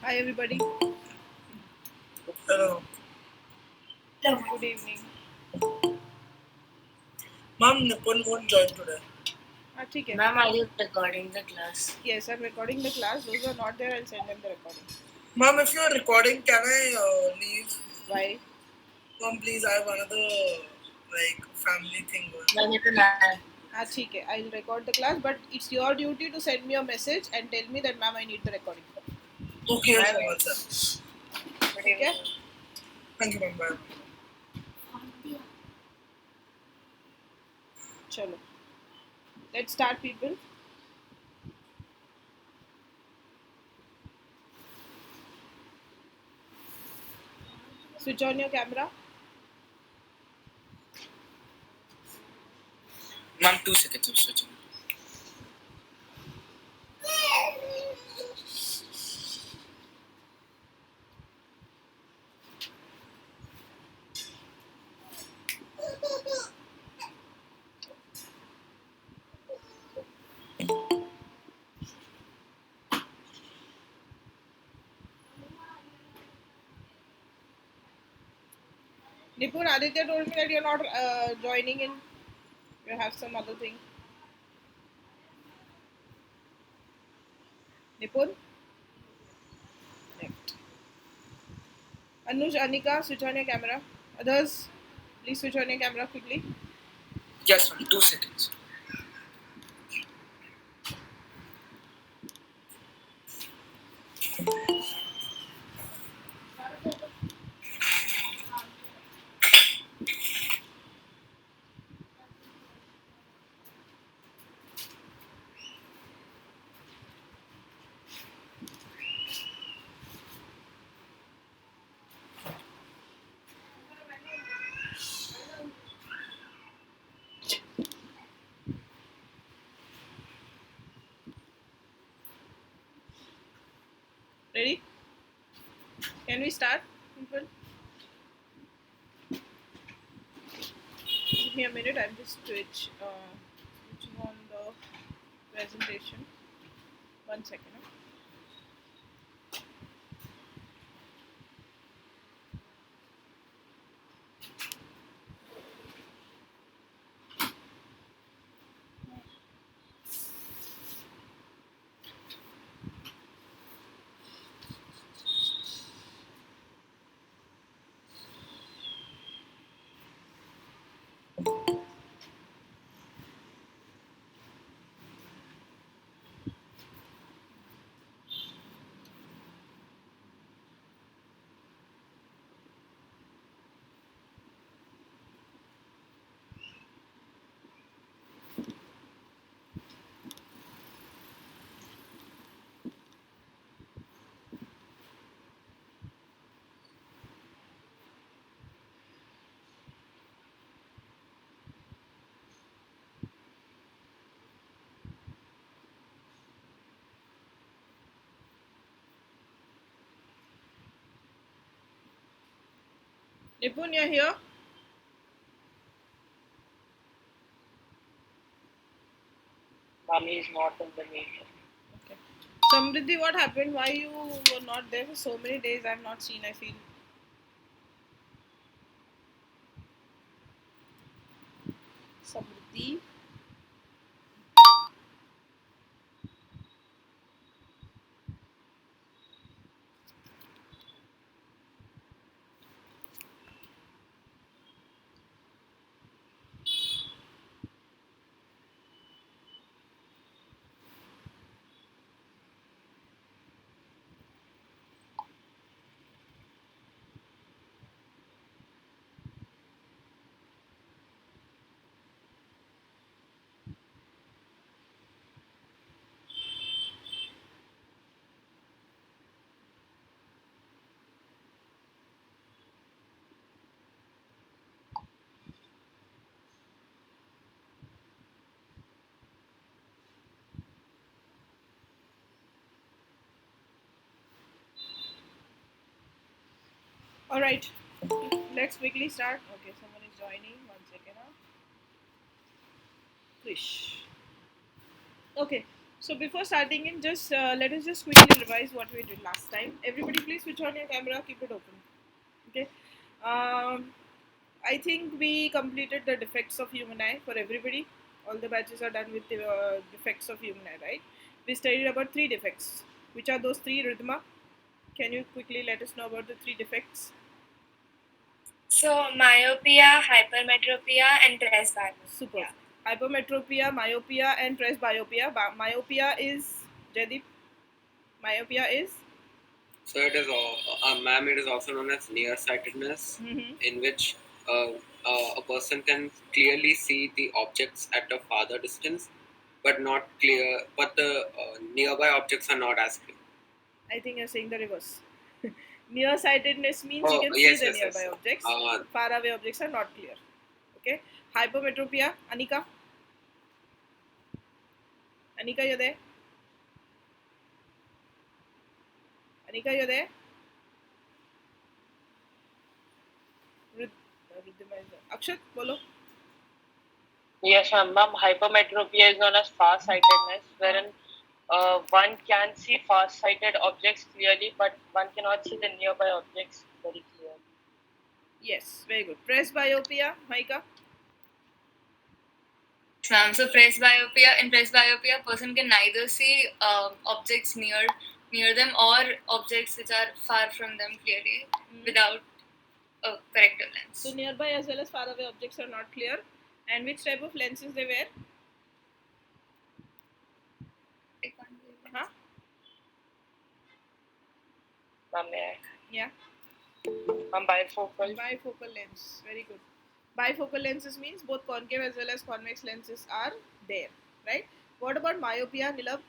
Hi everybody. Hello. Good evening. Mom, Nipun won't join today. ठीक है. Ma'am, are you recording the class? Yes, I'm recording the class. Those who are not there, I'll send them the recording. Mom, if you're recording, can I leave? Why? Mom, please, I have another family thing going. ठीक है. I'll record the class, but it's your duty to send me a message and tell me that, ma'am, I need the recording. Okay, sir. Okay. Thank you, ma'am. Bye. Chalo. Let's start, people. Switch on your camera. Ma'am, 2 seconds. Switch on. Nipun, Aditya told me that you're not joining in. You have some other thing. Nipun? Right. Anuj, Anika, switch on your camera. Others, please switch on your camera quickly. Yes, ma'am. 2 seconds. Ready? Can we start, people? Give me a minute. I'm just switching on the presentation. 1 second. Nipun, you're here? Mommy is not in the meeting. Okay. Samriddhi, what happened? Why you were not there for so many days? I've not seen, I feel. Samriddhi. Alright. Let's quickly start. Okay, someone is joining. 1 second. Krish. Okay. So before starting in, just let us just quickly revise what we did last time. Everybody, please switch on your camera. Keep it open. Okay. Um, I think we completed the defects of human eye for everybody. All the batches are done with the defects of human eye, right? We studied about 3 defects. Which are those 3, Ridhima? Can you quickly let us know about the 3 defects? So myopia, hypermetropia, and presbyopia. Super. Hypermetropia, myopia, and presbyopia. Myopia is, Jaideep? Myopia is? So it is, ma'am, it is also known as nearsightedness, in which a person can clearly see the objects at a farther distance, but not clear. But the nearby objects are not as clear. I think you're saying the reverse. Nearsightedness means you can yes, see the yes, nearby yes. objects. Far away objects are not clear. Okay. Hypermetropia, Anika? Anika, you're there? Anika, you're there? Akshat, bolo. Yes, ma'am. Hypermetropia is known as far-sightedness, wherein one can see far-sighted objects clearly, but one cannot see the nearby objects very clearly. Yes, very good. Presbyopia, Maika? So presbyopia, in presbyopia, a person can neither see objects near them or objects which are far from them clearly without a corrective lens. So nearby as well as far away objects are not clear. And which type of lenses they wear? Huh? Ma'am, may I? Yeah. Ma'am, bifocal. Bifocal lens. Very good. Bifocal lenses means both concave as well as convex lenses are there, right? What about myopia, Nilab?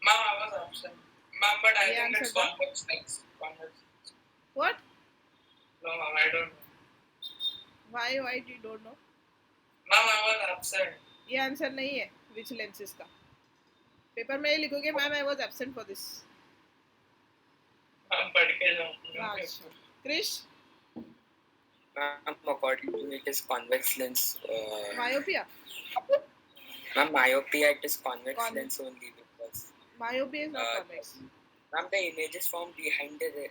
Ma'am, I was absent. Ma'am, but I Yeah, think it's answer that. convex lens. Convex. What? No, ma'am, I don't know. Why do you don't know? Ma'am, I was absent. ये answer नहीं है which lenses का paper में ही लिखोगे ma'am I was absent for this I'm पढ़ के जाऊंगा. अच्छा Krrish Ma'am, according to it is convex lens. myopia Ma'am, myopia it is convex lens only because myopia is not convex. Ma'am, the image is formed behind the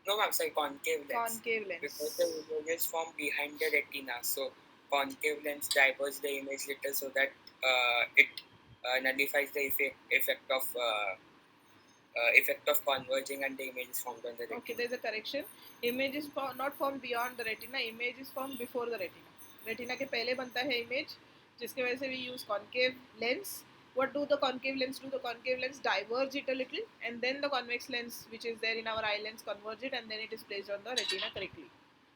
no, ma'am, sorry, concave lens. Concave lens. Because the image is formed behind the retina, so concave lens diverges the image little so that it nullifies the effect of converging and the image is formed on the retina. Okay, there is a correction. Image is not formed beyond the retina. Image is formed before the retina. Retina के पहले बनता है image, जिसके वजह से we use concave lens. What do the concave lens do? The concave lens diverge it a little, and then the convex lens, which is there in our eye lens, converge it, and then it is placed on the retina correctly.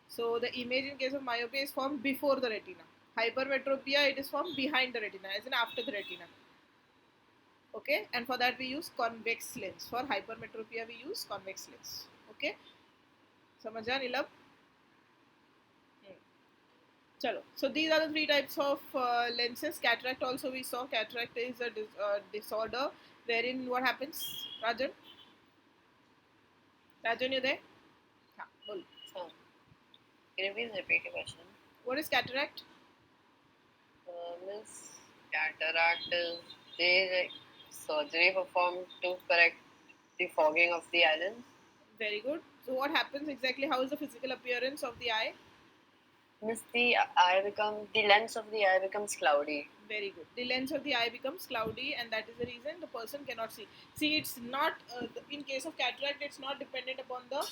So the image in case of myopia is formed before the retina. Hypermetropia, it is formed behind the retina, as in after the retina. Okay, and for that we use convex lens. For hypermetropia we use convex lens. Okay, समझा नीलम? Chalo. So these are the 3 types of lenses. Cataract also we saw. Cataract is a disorder wherein what happens? Rajan? Rajan, you there? हाँ, बोल. Can you please repeat your question? What is cataract? Miss, cataract is the surgery performed to correct the fogging of the eye lens. Very good. So what happens exactly? How is the physical appearance of the eye? Miss, the lens of the eye becomes cloudy. Very good. The lens of the eye becomes cloudy, and that is the reason the person cannot see. See, it's not in case of cataract. It's not dependent upon the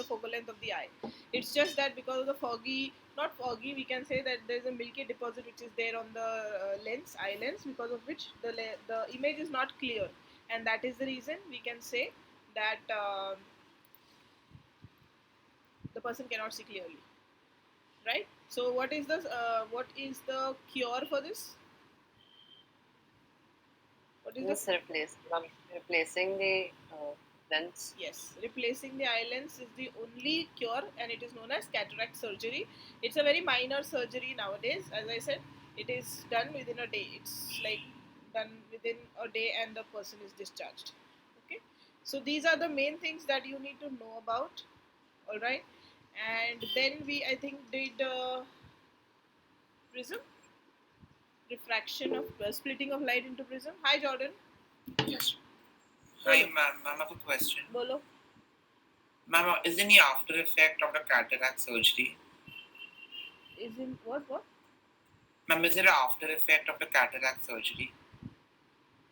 focal length of the eye. It's just that because of the not foggy, we can say that there is a milky deposit which is there on the eye lens, because of which the image is not clear, and that is the reason we can say that the person cannot see clearly. Right? So what is the cure for this? What is this replacing the lens? Yes, replacing the eye lens is the only cure, and it is known as cataract surgery. It's a very minor surgery nowadays. As I said, it is done within a day. It's like done within a day and the person is discharged. Okay, so these are the main things that you need to know about. All right, and then we I think did prism. Refraction of splitting of light into prism. Hi Jordan. Yes. Hi, ma'am. Ma'am, I have a question. Bolo. Ma'am, is any after effect of the cataract surgery? Is in what? Ma'am, is there an after effect of the cataract surgery?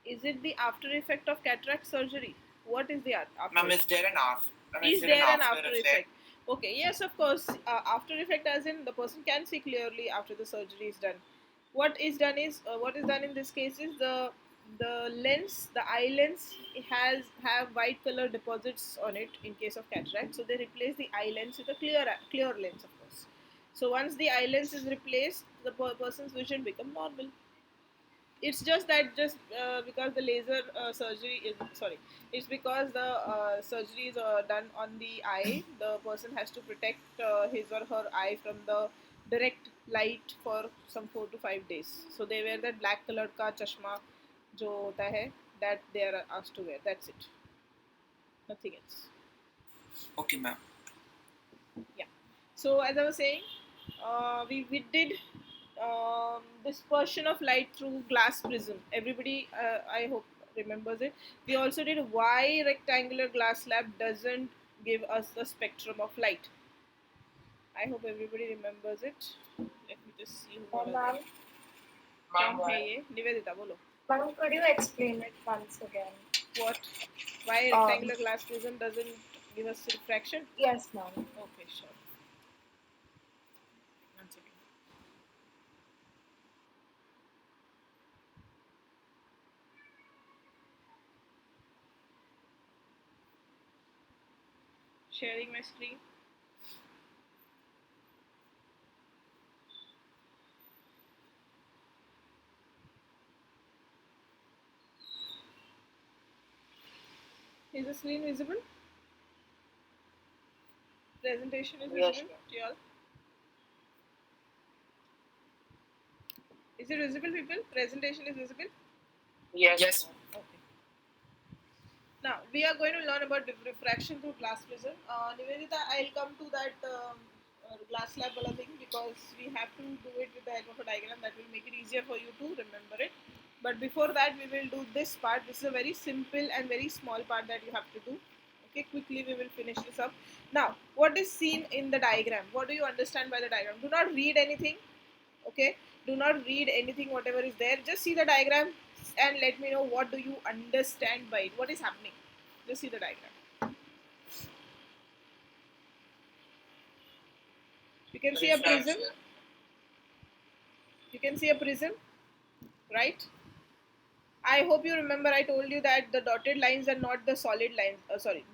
Is it the after effect of cataract surgery? What is the after? Ma'am, is there an after? Is there an after effect? Okay, yes, of course. After effect, as in the person can see clearly after the surgery is done. What is done in this case is the lens, the eye lens, have white color deposits on it in case of cataract. So they replace the eye lens with a clear lens, of course. So once the eye lens is replaced, the person's vision become normal. It's just that because the laser surgery is it's because the surgery is done on the eye. The person has to protect his or her eye from the direct light for some 4 to 5 days, so they wear that black colored ka chashma jo hota hai, that they are asked to wear. That's it, nothing else. Okay, ma'am. Yeah, so as I was saying, we did dispersion of light through glass prism. Everybody, I hope, remembers it. We also did why rectangular glass slab doesn't give us the spectrum of light. I hope everybody remembers it. Let me just see who got Ma'am. Ma'am, Nivedita, bolo. Ma'am, could you explain it once again? What? Why rectangular glass prism doesn't give us refraction? Yes, ma'am. Okay, sure. One second. Sharing my screen. Is the screen visible? Presentation is visible to y'all? Is it visible, people? Presentation is visible? Yes. Okay. Now, we are going to learn about refraction through glass prism. Nivedita, I'll come to that glass slab wala thing because we have to do it with the help of a diagram. That will make it easier for you to remember it. But before that, we will do this part. This is a very simple and very small part that you have to do. Okay, quickly we will finish this up. Now, what is seen in the diagram? What do you understand by the diagram? Do not read anything. Okay, do not read anything whatever is there. Just see the diagram and let me know what do you understand by it. What is happening? Just see the diagram. You can see a prism. You can see a prism, right? I hope you remember I told you that the dotted lines are not the solid lines.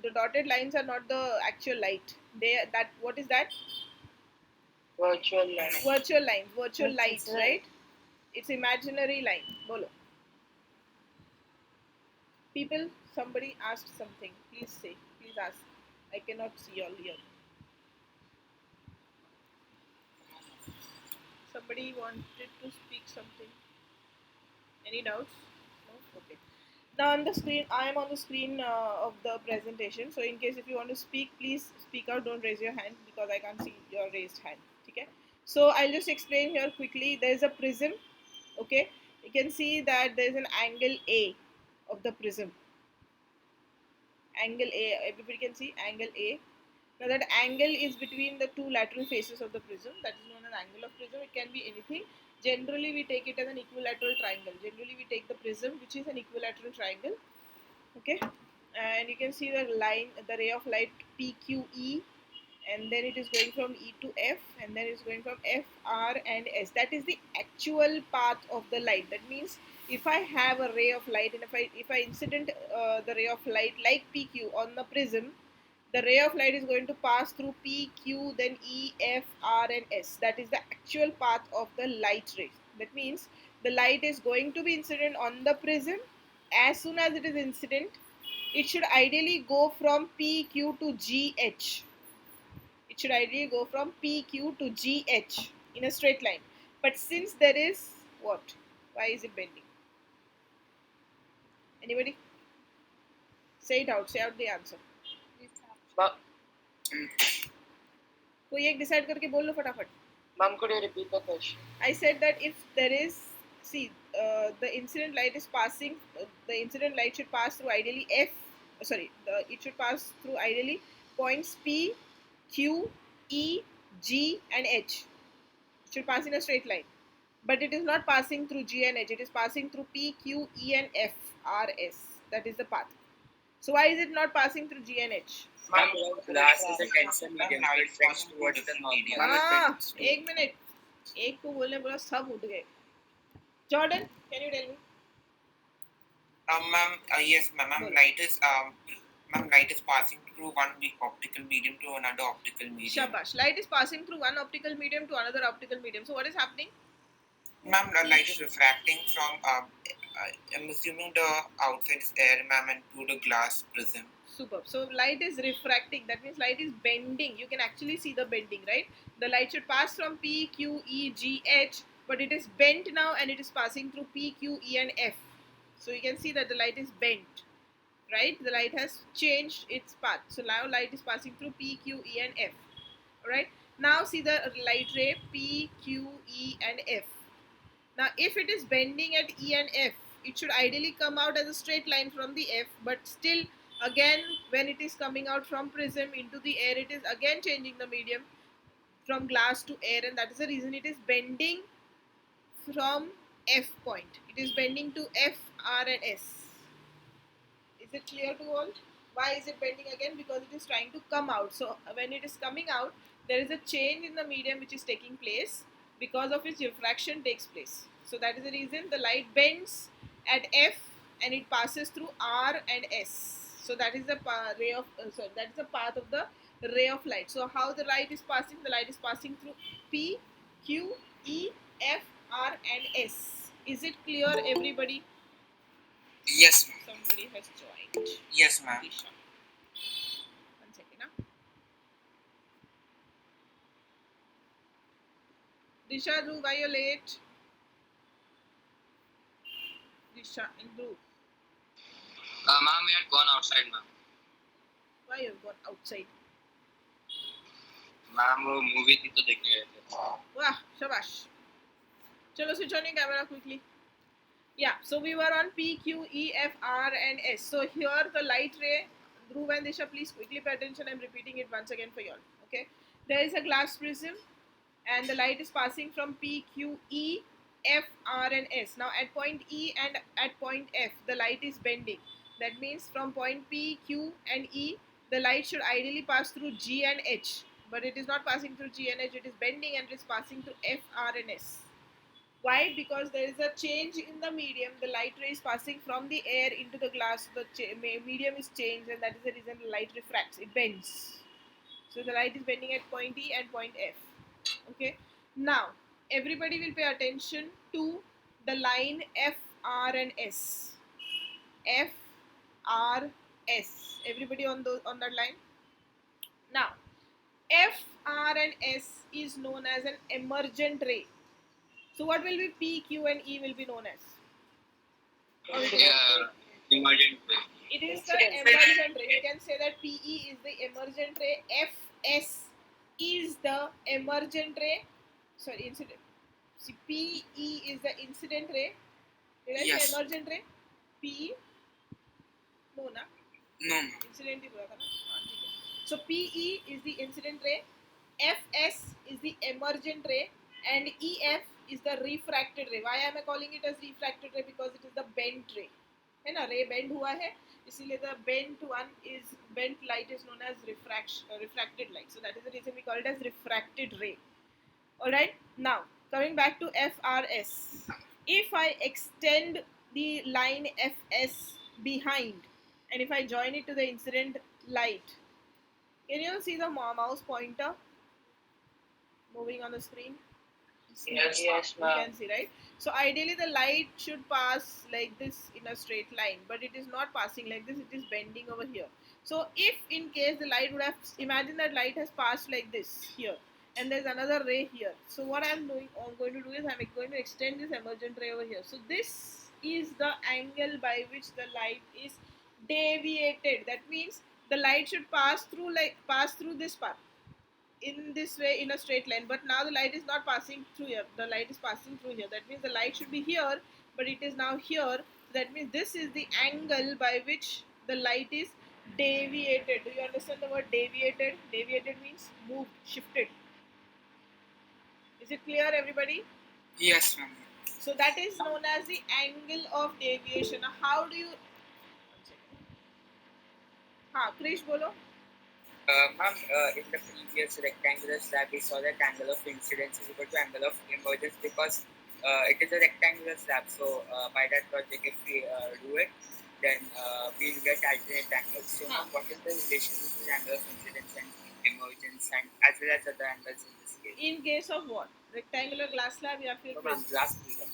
The dotted lines are not the actual light. What is that? Virtual lines. Virtual lines, virtual light, right? It's imaginary line. Bolo. People, somebody asked something. Please say. Please ask. I cannot see all here. Somebody wanted to speak something. Any doubts? No? Okay. Now on the screen, I am on the screen of the presentation. So in case if you want to speak, please speak out. Don't raise your hand because I can't see your raised hand. Okay. So I'll just explain here quickly. There is a prism. Okay. You can see that there is an angle A of the prism. Angle A. Everybody can see angle A. Now that angle is between the two lateral faces of the prism. That is known as angle of prism. It can be anything. Generally, we take it as an equilateral triangle. Generally, we take the prism, which is an equilateral triangle. Okay, and you can see the line, the ray of light PQE, and then it is going from E to F, and then it's going from F, R, and S. That is the actual path of the light. That means if I have a ray of light, and if I incident the ray of light like PQ on the prism, the ray of light is going to pass through P, Q, then E, F, R, and S. That is the actual path of the light ray. That means the light is going to be incident on the prism. As soon as it is incident, it should ideally go from PQ to GH. It should ideally go from PQ to GH in a straight line. But since there is what? Why is it bending? Anybody? Say it out. Say out the answer. कोई एक decide करके बोल लो फटाफट. Ma'am, could you repeat the question? I said that if there is see, the incident light is passing. The incident light should pass through ideally it should pass through ideally points P, Q, E, G, and H. It should pass in a straight line, but it is not passing through G and H. It is passing through P, Q, E, and F, R, S. That is the path. So why is it not passing through G and H? Ma'am, glass is a tensor medium, so it bends towards the medium. एक minute, एक को बोलने बोला सब उठ गए. Jordan, can you tell me? Ma'am, yes, ma'am. Light is passing through one optical medium to another optical medium. Shabash. Light is passing through one optical medium to another optical medium. So what is happening? Ma'am, light is refracting from. I'm assuming the outside is air, ma'am, and to the glass prism. Superb. So light is refracting. That means light is bending. You can actually see the bending, right? The light should pass from P, Q, E, G, H, but it is bent now and it is passing through P, Q, E, and F. So you can see that the light is bent, right? The light has changed its path. So now light is passing through P, Q, E, and F. Alright. Now see the light ray P, Q, E, and F. Now if it is bending at E and F, it should ideally come out as a straight line from the F, but still again when it is coming out from prism into the air, it is again changing the medium from glass to air, and that is the reason it is bending from F point. It is bending to F, R, and S. Is it clear to all? Why is it bending again? Because it is trying to come out. So when it is coming out, there is a change in the medium which is taking place, because of which refraction takes place. So that is the reason the light bends at F and it passes through R and S. So that is the that is the path of the ray of light. So how the light is passing? The light is passing through P, Q, E, F, R, and S. Is it clear, everybody? Yes, ma'am. Somebody has joined. Yes, ma'am. Disha. 1 second. Huh? Disha, Dhruv, why you late? Disha and Dhruv. Ma'am, we had gone outside, ma'am. Why you have gone outside? Ma'am वो movie थी तो देखने गए थे. Wow, shabash. Chalo, switch on your camera quickly. Yeah, so we were on P, Q, E, F, R, and S. So here the light ray, Dhruv and Disha, please quickly pay attention. I'm repeating it once again for you all. Okay, there is a glass prism, and the light is passing from P, Q, E, F, R, and S. Now at point E and at point F, the light is bending. That means from point P, Q, and E, the light should ideally pass through G and H, but it is not passing through G and H. It is bending and it is passing through F, R, and S. Why? Because there is a change in the medium. The light ray is passing from the air into the glass. The medium is changed, and that is the reason the light refracts. It bends. So the light is bending at point E and point F. Okay. Now everybody will pay attention to the line F, R, and S. F, R, S. Everybody on that line. Now F, R, and S is known as an emergent ray. So what will be P, Q, and E will be known as? Emergent ray. It is the emergent ray. You can say that PE is the emergent ray. FS is the emergent ray. Sorry, incident. See, PE is the incident ray. Did I say emergent ray? PE? No, na? No. Incident ही बोला था ना? हाँ, ठीक है. So PE is the incident ray. FS is the emergent ray, and EF is the refracted ray. Why am I calling it as refracted ray? Because it is the bent ray. है ना, ray bend हुआ है, इसीलिए the bent light is known as refracted light. So that is the reason we call it as refracted ray. All right. Now coming back to FRS, if I extend the line FS behind and if I join it to the incident light, can you see the mouse pointer moving on the screen? Yes, you can see, right? So ideally the light should pass like this in a straight line, but it is not passing like this. It is bending over here. So if in case the light would have, imagine that light has passed like this here, and there's another ray here. So what I'm going to do is I'm going to extend this emergent ray over here. So this is the angle by which the light is deviated. That means the light should pass through this path. in this way in a straight line, but now the light is not passing through here, the light is passing through here. That means the light should be here, but it is now here. So that means this is the angle by which the light is deviated. Do you understand the word deviated? Deviated means moved, shifted. Is it clear, everybody? Yes, ma'am. So that is known as the angle of deviation. Now how do you... हाँ क्रिश बोलो. Ma'am, in the previous rectangular slab, we saw that angle of incidence is equal to angle of emergence because it is a rectangular slab. So by that logic, if we do it, then we'll get alternate angles. So ma'am, what is the relation between angle of incidence and emergence, and as well as other angles in this case? In case of what? Rectangular glass slab या फिर No, ma'am, glass prism.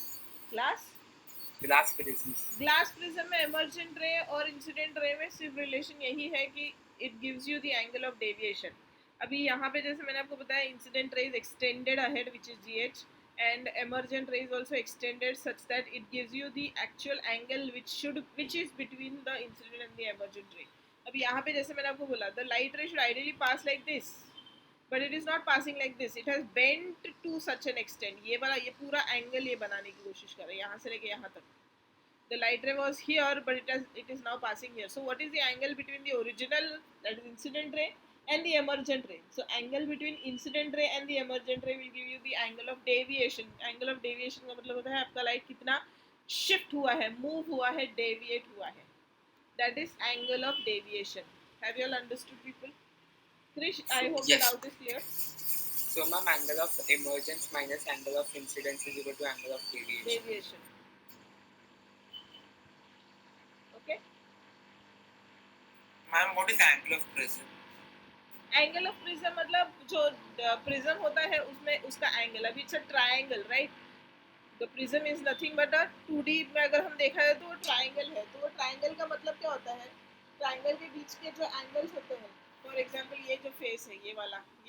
glass? Glass prism. Glass prism में emergent रे और incident ray में सिर्फ relation यही है कि it gives you the angle of deviation. अभी यहाँ पे जैसे मैंने आपको बताया incident ray is extended ahead which is GH and emergent ray is also extended such that it gives you the actual angle which is between the incident and the emergent ray. अभी यहाँ पे जैसे मैंने आपको बोला the light ray should ideally pass like this, but it is not passing like this. It has bent to such an extent. ये पूरा angle ये बनाने की कोशिश कर रहा है यहाँ से लेके यहाँ तक. The light ray was here, but it is now passing here. So what is the angle between the original, that is incident ray, and the emergent ray? So angle between incident ray and the emergent ray will give you the angle of deviation. Angle of deviation का मतलब होता है आपका light कितना shift हुआ है, move हुआ है, deviate हुआ है. That is angle of deviation. Have you all understood, people? Krish, I hope the doubt is clear. So ma'am, angle of emergence minus angle of incidence is equal to angle of deviation. Okay. Ma'am, what is angle of prism? Angle of prism मतलब जो prism होता है उसमें उसका angle. अभी it's a triangle, right? The prism is nothing but a 2D में अगर हम देखा है तो वो ट्रायंगल है. तो वो ट्रायंगल का मतलब क्या होता है? ट्रायंगल के बीच के जो एंगल्स होते हैं, फॉर एग्जांपल ये जो फेस है, ये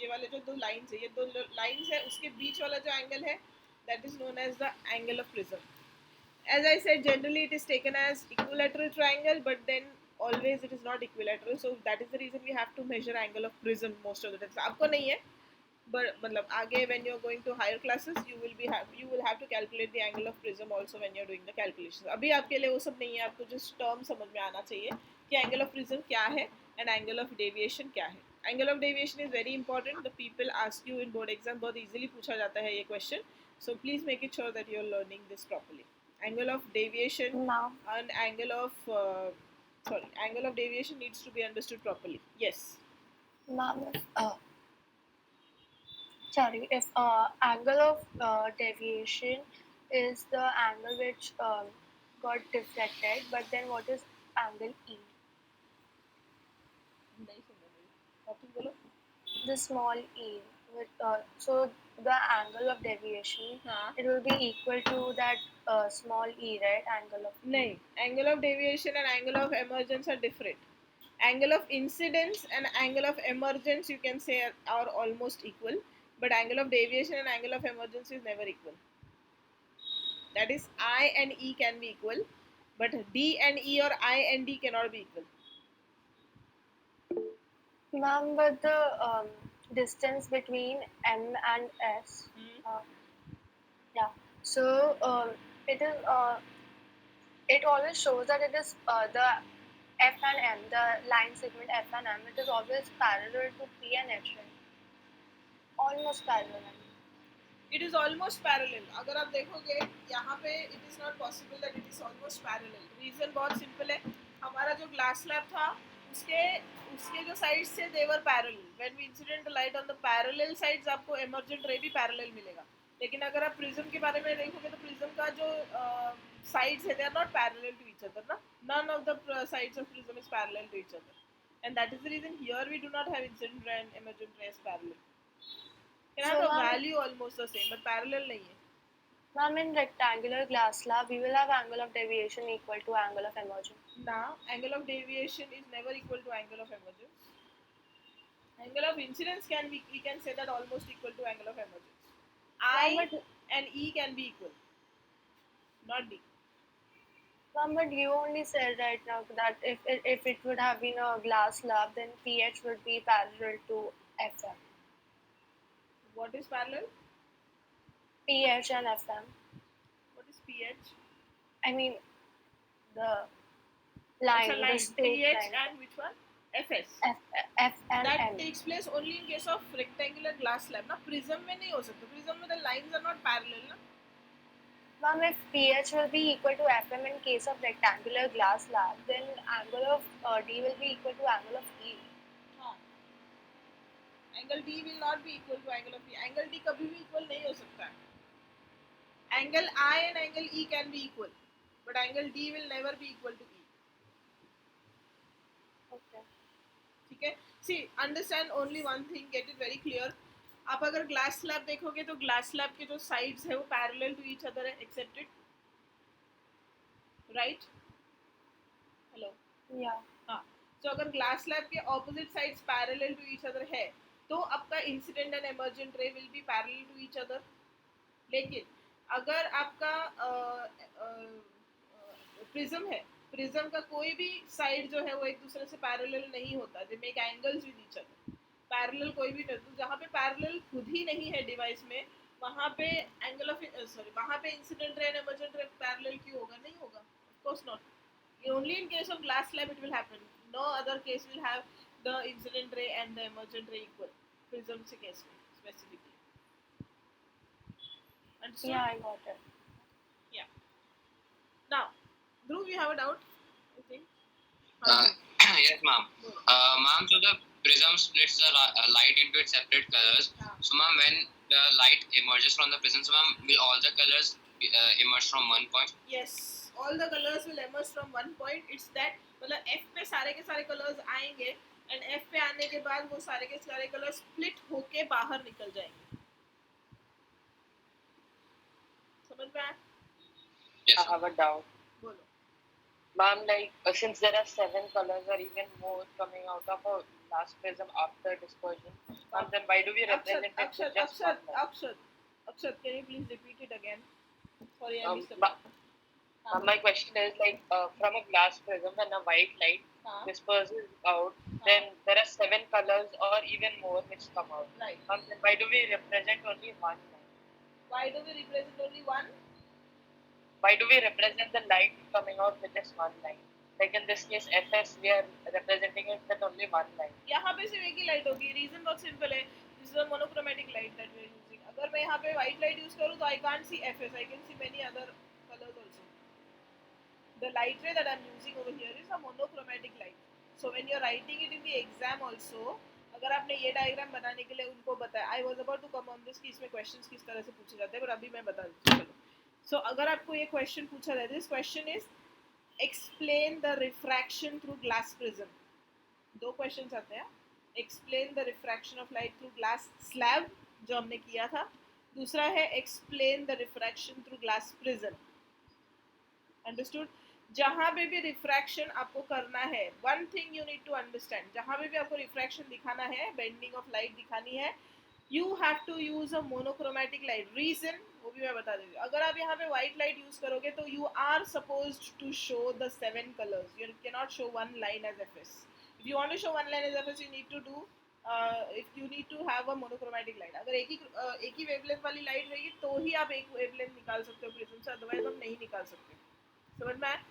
वाले जो दो लाइंस है, ये दो लाइंस है, उसके बीच वाला जो एंगल है that is known as the angle of prism. As I said, generally it is taken as equilateral triangle, but then always it is not equilateral. So that is the reason we have to measure angle of prism most of the time. So आपको नहीं है, but मतलब आगे when you're going to higher classes, you will have to calculate the angle of prism also when you're doing the calculations. अभी आपके लिए वो सब नहीं है, आपको just term समझ में आना चाहिए कि angle of prism क्या है and angle of deviation क्या है. Angle of deviation is very important. The people ask you in board exam, बहुत easily पूछा जाता है ये question. So please make it sure that you're learning this properly. Angle of deviation and angle of deviation needs to be understood properly. Yes. Ma'am, if angle of deviation is the angle which got deflected, but then what is angle E? The small e. So the angle of deviation, it will be equal to that small e, right? Angle of No, angle of deviation and angle of emergence are different. Angle of incidence and angle of emergence you can say are almost equal, but angle of deviation and angle of emergence is never equal. That is, I and E can be equal, but D and E or I and D cannot be equal. Ma'am, but the distance between M and S, yeah. So it is. It always shows that it is the F and M, the line segment F and M. It is always parallel to P and H, right? Almost parallel. It is almost parallel. अगर आप देखोगे यहाँ पे it is not possible that it is almost parallel. Reason बहुत simple है. हमारा जो glass slab था उसके जो sides थे they were parallel. When we incident the light on the parallel sides आपको emergent ray भी parallel मिलेगा. लेकिन अगर आप prism के बारे में देखोगे तो prism का जो sides है they are not parallel to each other ना. None of the sides of prism is parallel to each other. And that is the reason here we do not have incident ray and emergent rays parallel. Can have a value almost the same, but parallel नहीं है. Ma'am, in rectangular glass slab, we will have angle of deviation equal to angle of emergence. Now, angle of deviation is never equal to angle of emergence. Angle of incidence we can say that almost equal to angle of emergence. I and E can be equal, not D. Ma'am, but you only said right now that if it would have been a glass slab, then PH would be parallel to FM. What is parallel? PH and FM. What is PH? I mean the It's line, a the line. straight PH line. and which one? FS. F and That M. takes place only in case of rectangular glass slab. ना prism में नहीं हो सकता. Prism में the lines are not parallel ना. Ma'am, if pH will be equal to FM in case of rectangular glass slab, then angle of D will be equal to angle of E. हाँ. Angle D will not be equal to angle of E. Angle D कभी भी equal नहीं हो सकता. Angle I and angle E can be equal, but angle D will never be equal to E. Okay. ठीक है. See, understand only one thing. Get it very clear. आप अगर glass slab देखोगे तो ग्लास स्लैब के जो sides है वो पैरेलल टू ईच अदर है, एक्सेप्टेड, राइट? हेलो. Yeah. हाँ. तो अगर ग्लास स्लैब के opposite sides parallel to each other है तो आपका incident and emergent ray will be parallel to each other. लेकिन अगर आपका प्रिज्म है, प्रिज्म का कोई भी साइड जो है वो एक दूसरे से पैरेलल नहीं होता. They make angles with each other. Parallel कोई भी नहीं. तो जहाँ पे पैरेलल खुद ही नहीं है डिवाइस में, वहाँ पे एंगल ऑफ वहाँ पे incident ray and emergent ray parallel क्यों होगा? नहीं होगा. Of course not. Only in case of glass slab it will happen. No other case will have the incident ray and the emergent ray equal. Prism se case में specifically. Understood? Yeah, I got it. Yeah. Now, Dhruv, you have a doubt? I think. Yes, ma'am. Ma'am, so the prism splits the light into its separate colors. So, ma'am, when the light emerges from the prism, so ma'am, will all the colors emerge from one point? Yes, all the colors will emerge from one point. It's that मतलब F पे सारे के सारे colors आएंगे and F पे आने के बाद वो सारे के सारे colors split होके बाहर निकल जाएंगे. समझ में आया? Yes, I have a doubt. बोलो. Ma'am, like since there are 7 colors or even more coming out of a glass prism after dispersion, ma'am, then why do we represent it with just one light? Akshat, can you please repeat it again? Sorry, I missed it. My question is like from a glass prism when a white light disperses out, then there are 7 colors or even more which come out. Right. Then why do we represent only one light? Why do we represent only one? Why do we represent the light coming out with just one light? Like in this case, FS, we are representing it with only one light. यहाँ पे सिर्फ एक ही light होगी. Reason बहुत simple है. This is a monochromatic light that we are using. अगर मैं यहाँ पे white light use करूँ तो I can't see FS. I can see many other colors also. The light ray that I am using over here is a monochromatic light. So when you are writing it in the exam also, अगर आपने ये diagram बनाने के लिए उनको बताया, I was about to come on this कि इसमें questions किस तरह से पूछे जाते हैं, पर अभी मैं बता देती हूँ. So अगर आपको ये question पूछा जाए, this question is explain the refraction through glass prism. दो questions आते हैं. Explain the refraction of light through glass slab जो हमने किया था. दूसरा है explain the refraction through glass prism. Understood? जहाँ पे भी रिफ्रैक्शन आपको करना है, one thing you need to understand, जहाँ पे भी आपको रिफ्रैक्शन दिखाना है, बेंडिंग ऑफ लाइट दिखानी है, you have to use a monochromatic light. Reason वो भी मैं बता देती हूँ. अगर आप यहाँ पे व्हाइट लाइट यूज करोगे तो you are supposed to show the 7 colours. You can not show one line as FS. If you want to show one line as FS you need to do if you need to have a monochromatic light. अगर एक ही wavelength वाली light रहेगी तो ही आप एक wavelength निकाल सकते हो प्रिज्म से, अदरवाइज हम नहीं निकाल सकते. समझ में आया?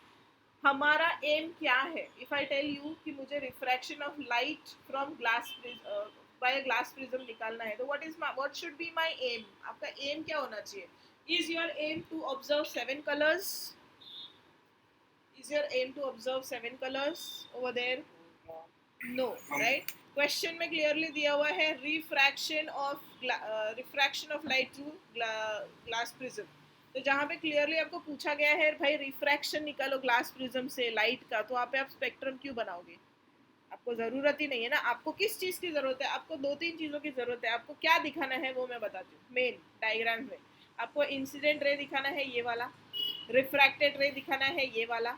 हमारा एम क्या है? इफ आई टेल यू कि मुझे refraction of light from glass by glass prism निकालना है, तो what should be my aim? आपका एम क्या होना चाहिए? Is your aim to observe 7 colours? Is your aim to observe 7 colours over there? No, right? Question में clearly दिया हुआ है refraction of light through glass prism. तो जहाँ पे क्लियरली आपको पूछा गया है भाई रिफ्रैक्शन निकालो ग्लास प्रिज्म से लाइट का, तो वहाँ पे आप स्पेक्ट्रम क्यों बनाओगे? आपको ज़रूरत ही नहीं है ना. आपको किस चीज़ की ज़रूरत है? आपको 2-3 चीज़ों की ज़रूरत है. आपको क्या दिखाना है वो मैं बताती हूँ. मेन डायग्राम में आपको इंसिडेंट रे दिखाना है ये वाला, रिफ्रैक्टेड रे दिखाना है ये वाला,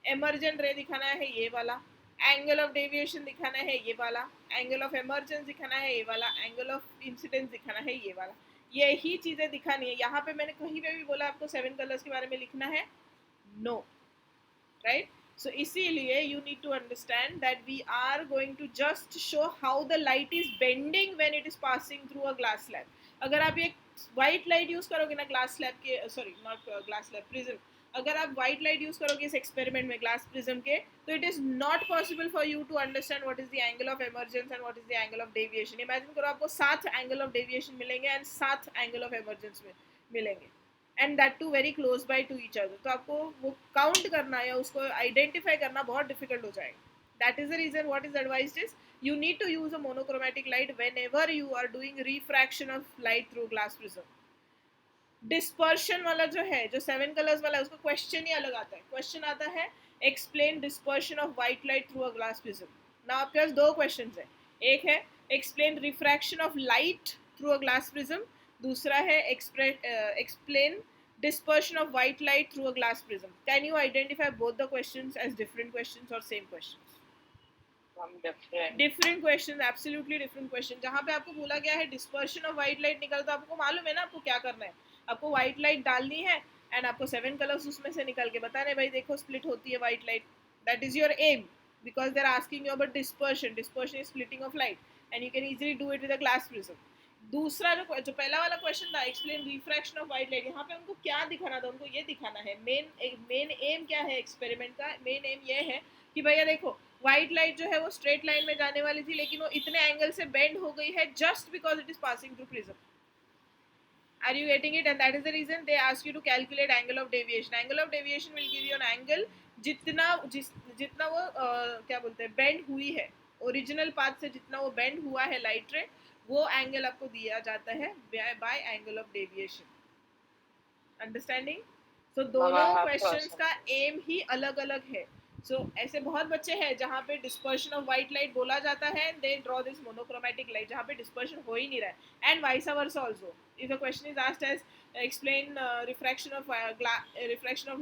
एमर्जेंट रे दिखाना है ये वाला, एंगल ऑफ डेविएशन दिखाना है ये वाला, एंगल ऑफ एमर्जेंस दिखाना है ये वाला, एंगल ऑफ इंसिडेंस दिखाना है ये वाला. यही चीज़ें दिखानी है. यहाँ पे मैंने कहीं पे भी बोला आपको 7 कलर्स के बारे में लिखना है? No, right? So इसीलिए you need to understand that we are going to just show how the light is bending when it is passing through a glass slab. अगर आप ये white light use करोगे ना glass slab के, sorry not glass slab, prism, अगर आप white light use करोगे इस experiment में glass prism के, तो it is not possible for you to understand what is the angle of emergence and what is the angle of deviation. Imagine करो आपको 7 angle of deviation मिलेंगे and 7 angle of emergence मिलेंगे, and that too very close by to each other. तो आपको वो count करना या उसको आइडेंटिफाई करना बहुत डिफिकल्ट हो जाएगा. That is the reason what is advised is you need to use a monochromatic light whenever you are doing refraction of light through glass prism. Dispersion वाला जो है, जो 7 कलर्स वाला है, उसका क्वेश्चन ही अलग आता है. क्वेश्चन आता है explain dispersion of white light through a glass prism. ना आपके पास दो क्वेश्चंस है. एक है explain refraction of light through a glass prism, दूसरा है explain dispersion of white light through a glass prism. Can you identify both the questions as different questions or same questions? Different questions, absolutely different question. जहाँ पे आपको बोला गया है dispersion of white light निकल, तो आपको मालूम है ना आपको क्या करना है. आपको white light डालनी है एंड आपको 7 कलर्स उसमें से निकल के बताने, भाई देखो स्प्लिट होती है white light. That is your aim because they are asking you about dispersion. Dispersion is splitting of light and you can easily do it with a glass prism. दूसरा जो पहला वाला क्वेश्चन था explain refraction of white light, यहाँ पे उनको क्या दिखाना था, उनको ये दिखाना है मेन एम क्या है एक्सपेरिमेंट का. मेन एम ये है कि भैया देखो व्हाइट लाइट जो है वो स्ट्रेट लाइन में जाने वाली थी लेकिन वो इतने एंगल से बेंड हो गई है just because it is passing through prism. Are you getting it? And that is the reason they ask you to calculate angle of deviation. Angle of deviation will give you an angle जितना वो क्या बोलते हैं bend हुई है original path से, जितना वो बेंड हुआ है लाइट रे, वो एंगल आपको दिया जाता है by angle of deviation. Understanding? So दोनों क्वेश्चंस का एम ही अलग अलग है. सो ऐसे बहुत बच्चे हैं जहाँ पे डिस्पर्शन ऑफ व्हाइट लाइट बोला जाता है, they draw this monochromatic light जहाँ पे डिस्पर्शन हो ही नहीं रहा है. And vice versa also, if a question is asked as explain refraction of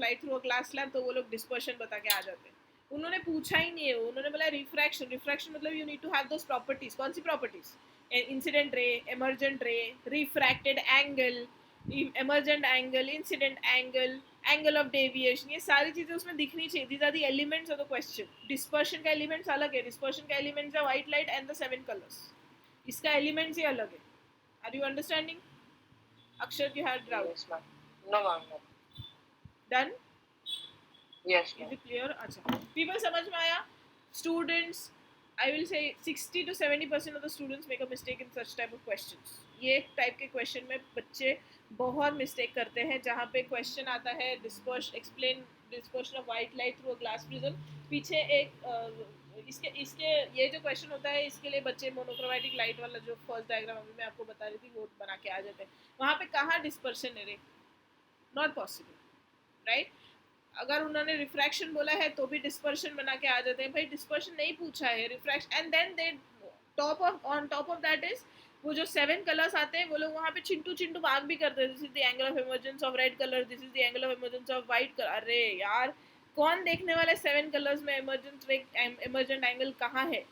light through a glass slab, तो वो लोग dispersion बता के आ जाते हैं. उन्होंने पूछा ही नहीं है, उन्होंने बोला रिफ्रैक्शन मतलब you need to have those properties. कौन सी properties? Incident ray, emergent ray, refracted angle, emergent angle, incident angle, angle of deviation, ये सारी चीजें उसमें दिखनी चाहिए. These are the elements of the question. Dispersion का एलिमेंट्स अलग है. डिस्पर्शन का एलिमेंट्स है white light and the 7 colours. इसका एलिमेंट्स ही अलग है. Are you understanding? Akshat, you had doubt? Yes, ma'am. No, ma'am. No. Done? Yes, ma'am. Is it clear? अच्छा. People समझ में आया? Students, I will say 60 to 70% of the students make a mistake in such type of questions. ये type के question में बच्चे बहुत mistake करते हैं जहाँ पे क्वेश्चन आता है explain dispersion of white light through a glass prism. पीछे एक इसके ये जो क्वेश्चन होता है इसके लिए बच्चे मोनोक्रोमैटिक लाइट वाला जो फर्स्ट डायग्राम अभी मैं आपको बता रही थी वो बना के आ जाते हैं. वहाँ पे कहाँ डिस्पर्शन है रे? Not possible, right? अगर उन्होंने रिफ्रैक्शन बोला है तो भी डिस्पर्शन बना के आ जाते हैं. भाई डिस्पर्शन नहीं पूछा है, refraction. And then they on top of that is वो जो 7 कलर्स आते हैं वो लोग वहाँ पे चिंटू मार्क भी करते हैं. This is the angle of emergence of red colour, this is the angle of emergence of white colour. अरे यार कौन देखने वाले 7 कलर्स में इमर्जेंट एंगल कहाँ है?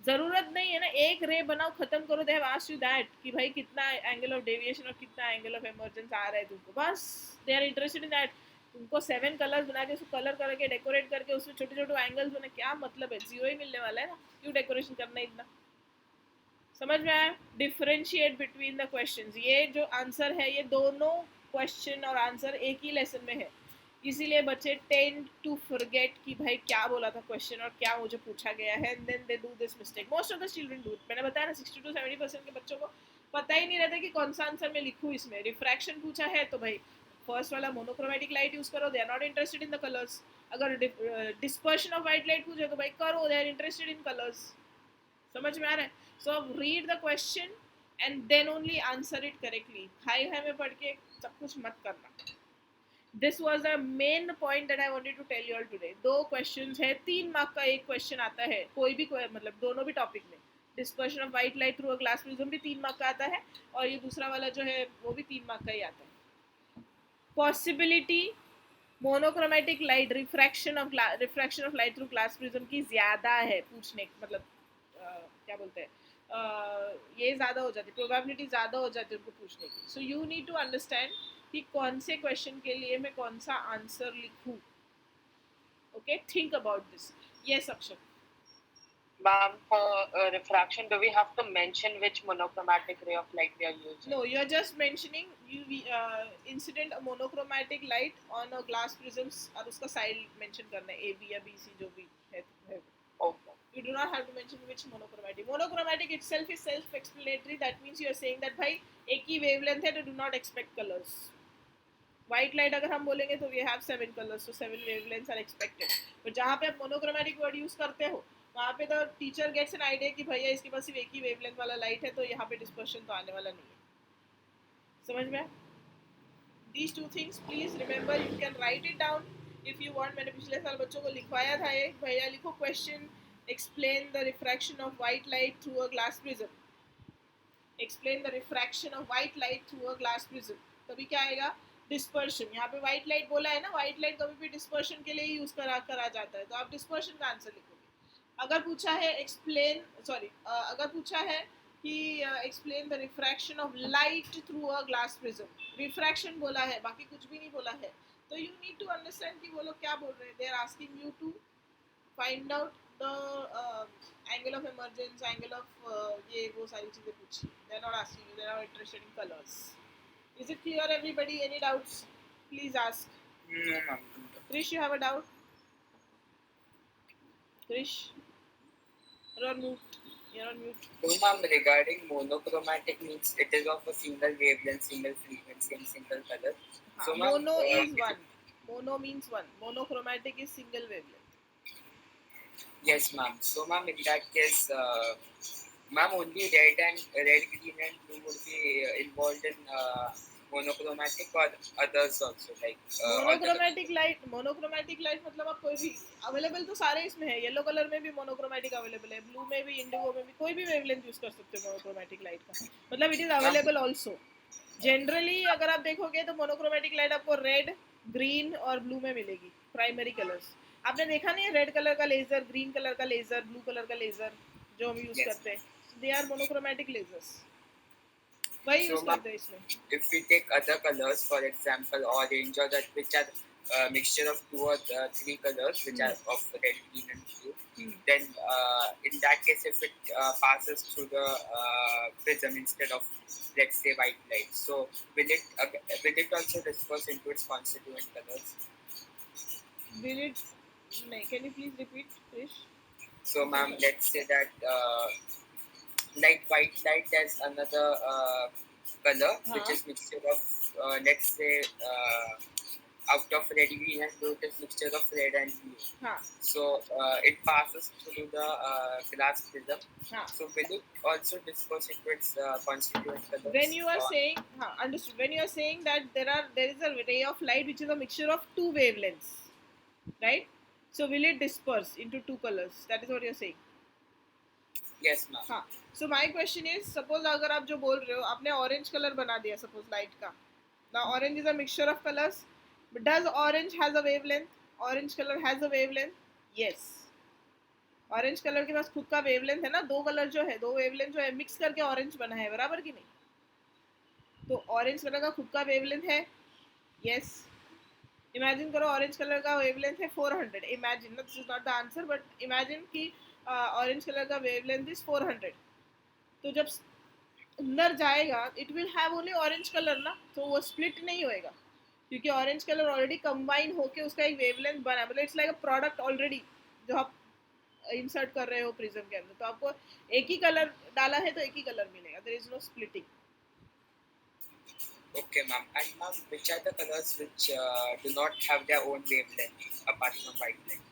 जरूरत नहीं है ना. एक रे बनाओ खत्म करो. They have asked you that कि भाई कितना एंगल ऑफ डेविएशन और कितना एंगल ऑफ इमर्जेंस आ रहा है तुमको, बस they are interested in that. तुमको 7 कलर्स बना के उसको कलर करके डेकोरेट करके उसमें छोटे छोटे एंगल्स बना, क्या मतलब है? जीरो ही मिलने वाला है ना, क्यों डेकोरेशन करना है इतना? समझ में आया? Differentiate between the questions. ये जो आंसर है ये दोनों क्वेश्चन और आंसर एक ही लेसन में है. इसीलिए बच्चे टेंड टू फॉरगेट कि भाई क्या बोला था क्वेश्चन और क्या मुझे पूछा गया है, and then they do this mistake. Most of the children do. मैंने बताया ना 60 to 70% के बच्चों को पता ही नहीं रहता कि कौन सा आंसर मैं लिखूँ. इसमें रिफ्रैक्शन पूछा है तो भाई फर्स्ट वाला मोनोक्रोमैटिक लाइट यूज करो, they are not interested in the colours. अगर डिस्पर्शन ऑफ व्हाइट लाइट पूछे तो भाई करो, they are interested in colours. समझ में आ रहा है? So read the question and then only answer it correctly. हाई में पढ़ के सब कुछ मत करना. This was the main point that I wanted to tell you all today. 2 questions है, 3 मार्क का एक क्वेश्चन आता है कोई भी मतलब दोनों भी टॉपिक में. Dispersion of white light through a glass prism भी 3 मार्क का आता है और ये दूसरा वाला जो है वो भी 3 मार्क का ही आता है. Possibility monochromatic light refraction of light through glass prism की ज़्यादा है पूछने, मतलब क्या बोलते हैं, ये ज़्यादा हो जाती है, प्रोबेबिलिटी ज़्यादा हो जाती है उनको पूछने की. So you need to understand कि कौन से क्वेश्चन के लिए मैं कौन सा आंसर लिखूँ. Okay, think about this. Yes, Akshay. Ma'am, for refraction, do we have to mention which monochromatic ray of light we are using? No, you're just mentioning incident a monochromatic light on a glass prisms और उसका side mention करना है A B या B C जो भी है. Okay. You do not have to mention which monochromatic. Monochromatic itself is self-explanatory. That means you are saying that भाई एक ही wavelength है, तो do not expect colors. White light अगर हम बोलेंगे तो we have 7 colors, so 7 wavelengths are expected. but जहाँ पे आप monochromatic word use करते हो, वहाँ पे तो teacher gets an idea कि भैया इसके पास सिर्फ एक ही wavelength वाला light है, तो यहाँ पे dispersion तो आने वाला नहीं है. समझ में? These two things please remember. You can write it down if you want. मैंने पिछले साल बच्चों को लिखवाया था ये, भैया लिखो question, explain the refraction of white light through a glass prism. Explain the refraction of white light through a glass prism. तभी क्या आएगा? Dispersion. यहाँ पे white light बोला है ना, white light कभी भी dispersion के लिए ही यूज करा जाता है, तो आप dispersion का आंसर लिखोगे. अगर पूछा है अगर पूछा है कि explain the refraction of light through a glass prism, refraction बोला है, बाकी कुछ भी नहीं बोला है, तो you need to understand कि वो लोग क्या बोल रहे हैं. They are asking you to find out the angle of emergence, angle of ये वो सारी चीजें पूछी. They are not asking you. They are not interested in colors. Is it clear, everybody? Any doubts? Please ask. No, ma'am. Krish, you have a doubt? Krish, you're on mute. You're on mute. So, ma'am, regarding monochromatic means it is of a single wavelength, single frequency, and single color. So, ma'am, Mono is one. Mono means one. Monochromatic is single wavelength. Yes, ma'am. So, ma'am, in that case, ma'am, only red, green, and blue would be involved in monochromatic or others also, like monochromatic light मतलब आप कोई भी available तो सारे इसमें है. Yellow colour में भी मोनोक्रोमेटिक अवेलेबल है, ब्लू में भी, इंडिगो में भी, कोई भी वेवलेंथ यूज कर सकते हो मोनोक्रोमेटिक लाइट का. मतलब it is available also. Generally अगर आप देखोगे तो मोनोक्रोमेटिक लाइट आपको रेड, ग्रीन और ब्लू में मिलेगी, प्राइमरी कलर्स. आपने देखा नहीं है रेड कलर का लेजर, ग्रीन कलर का लेजर, ब्लू कलर का लेजर जो हम यूज करते हैं, दे आर मोनोक्रोमेटिक लेजर्स. वही यूज करते हैं इसमें. If we take other colors, for example, orange or that, which are mixture of 2 or 3 colors, which are of red, green, and blue, then in that case, if it passes through the prism instead of, let's say, white light, so will it also disperse into its constituent colors? Will it? Can you please repeat, Krish? So, ma'am, let's say that like white light, there's another color which is mixture of, let's say, out of red, green, and blue, it is mixture of red and blue. So it passes through the glass prism. So will it also disperse into its constituent colors? When you are saying, understood. When you are saying that there is a ray of light which is a mixture of two wavelengths, right? So will it disperse into two colors? That is what you are saying. Yes, ma'am. हाँ. So my question is, suppose अगर आप जो बोल रहे हो, आपने orange color बना दिया suppose light का. Now orange is a mixture of colors. But does orange has a wavelength? Orange color has a wavelength? Yes. Orange color के पास खुद का wavelength है ना, दो color जो है, दो wavelength जो है mix करके orange बना है, बराबर कि नहीं? तो orange color का खुद का wavelength है? Yes. Imagine करो orange color का wavelength है 400. Imagine, this is not the answer, but imagine कि ऑरेंज कलर का वेवलेंथ इज 400. तो जब अंदर जाएगा it will have only orange colour ना, तो वो स्प्लिट नहीं होएगा क्योंकि ऑरेंज कलर ऑलरेडी कंबाइन होके उसका एक वेवलेंथ बना, मतलब it's like a product already जो आप इंसर्ट कर रहे हो प्रिज्म के अंदर. तो आपको एक ही कलर डाला है तो एक ही कलर मिलेगा. There is no splitting. Okay, ma'am. And ma'am, which are the colors which do not have their own wavelength apart from white light?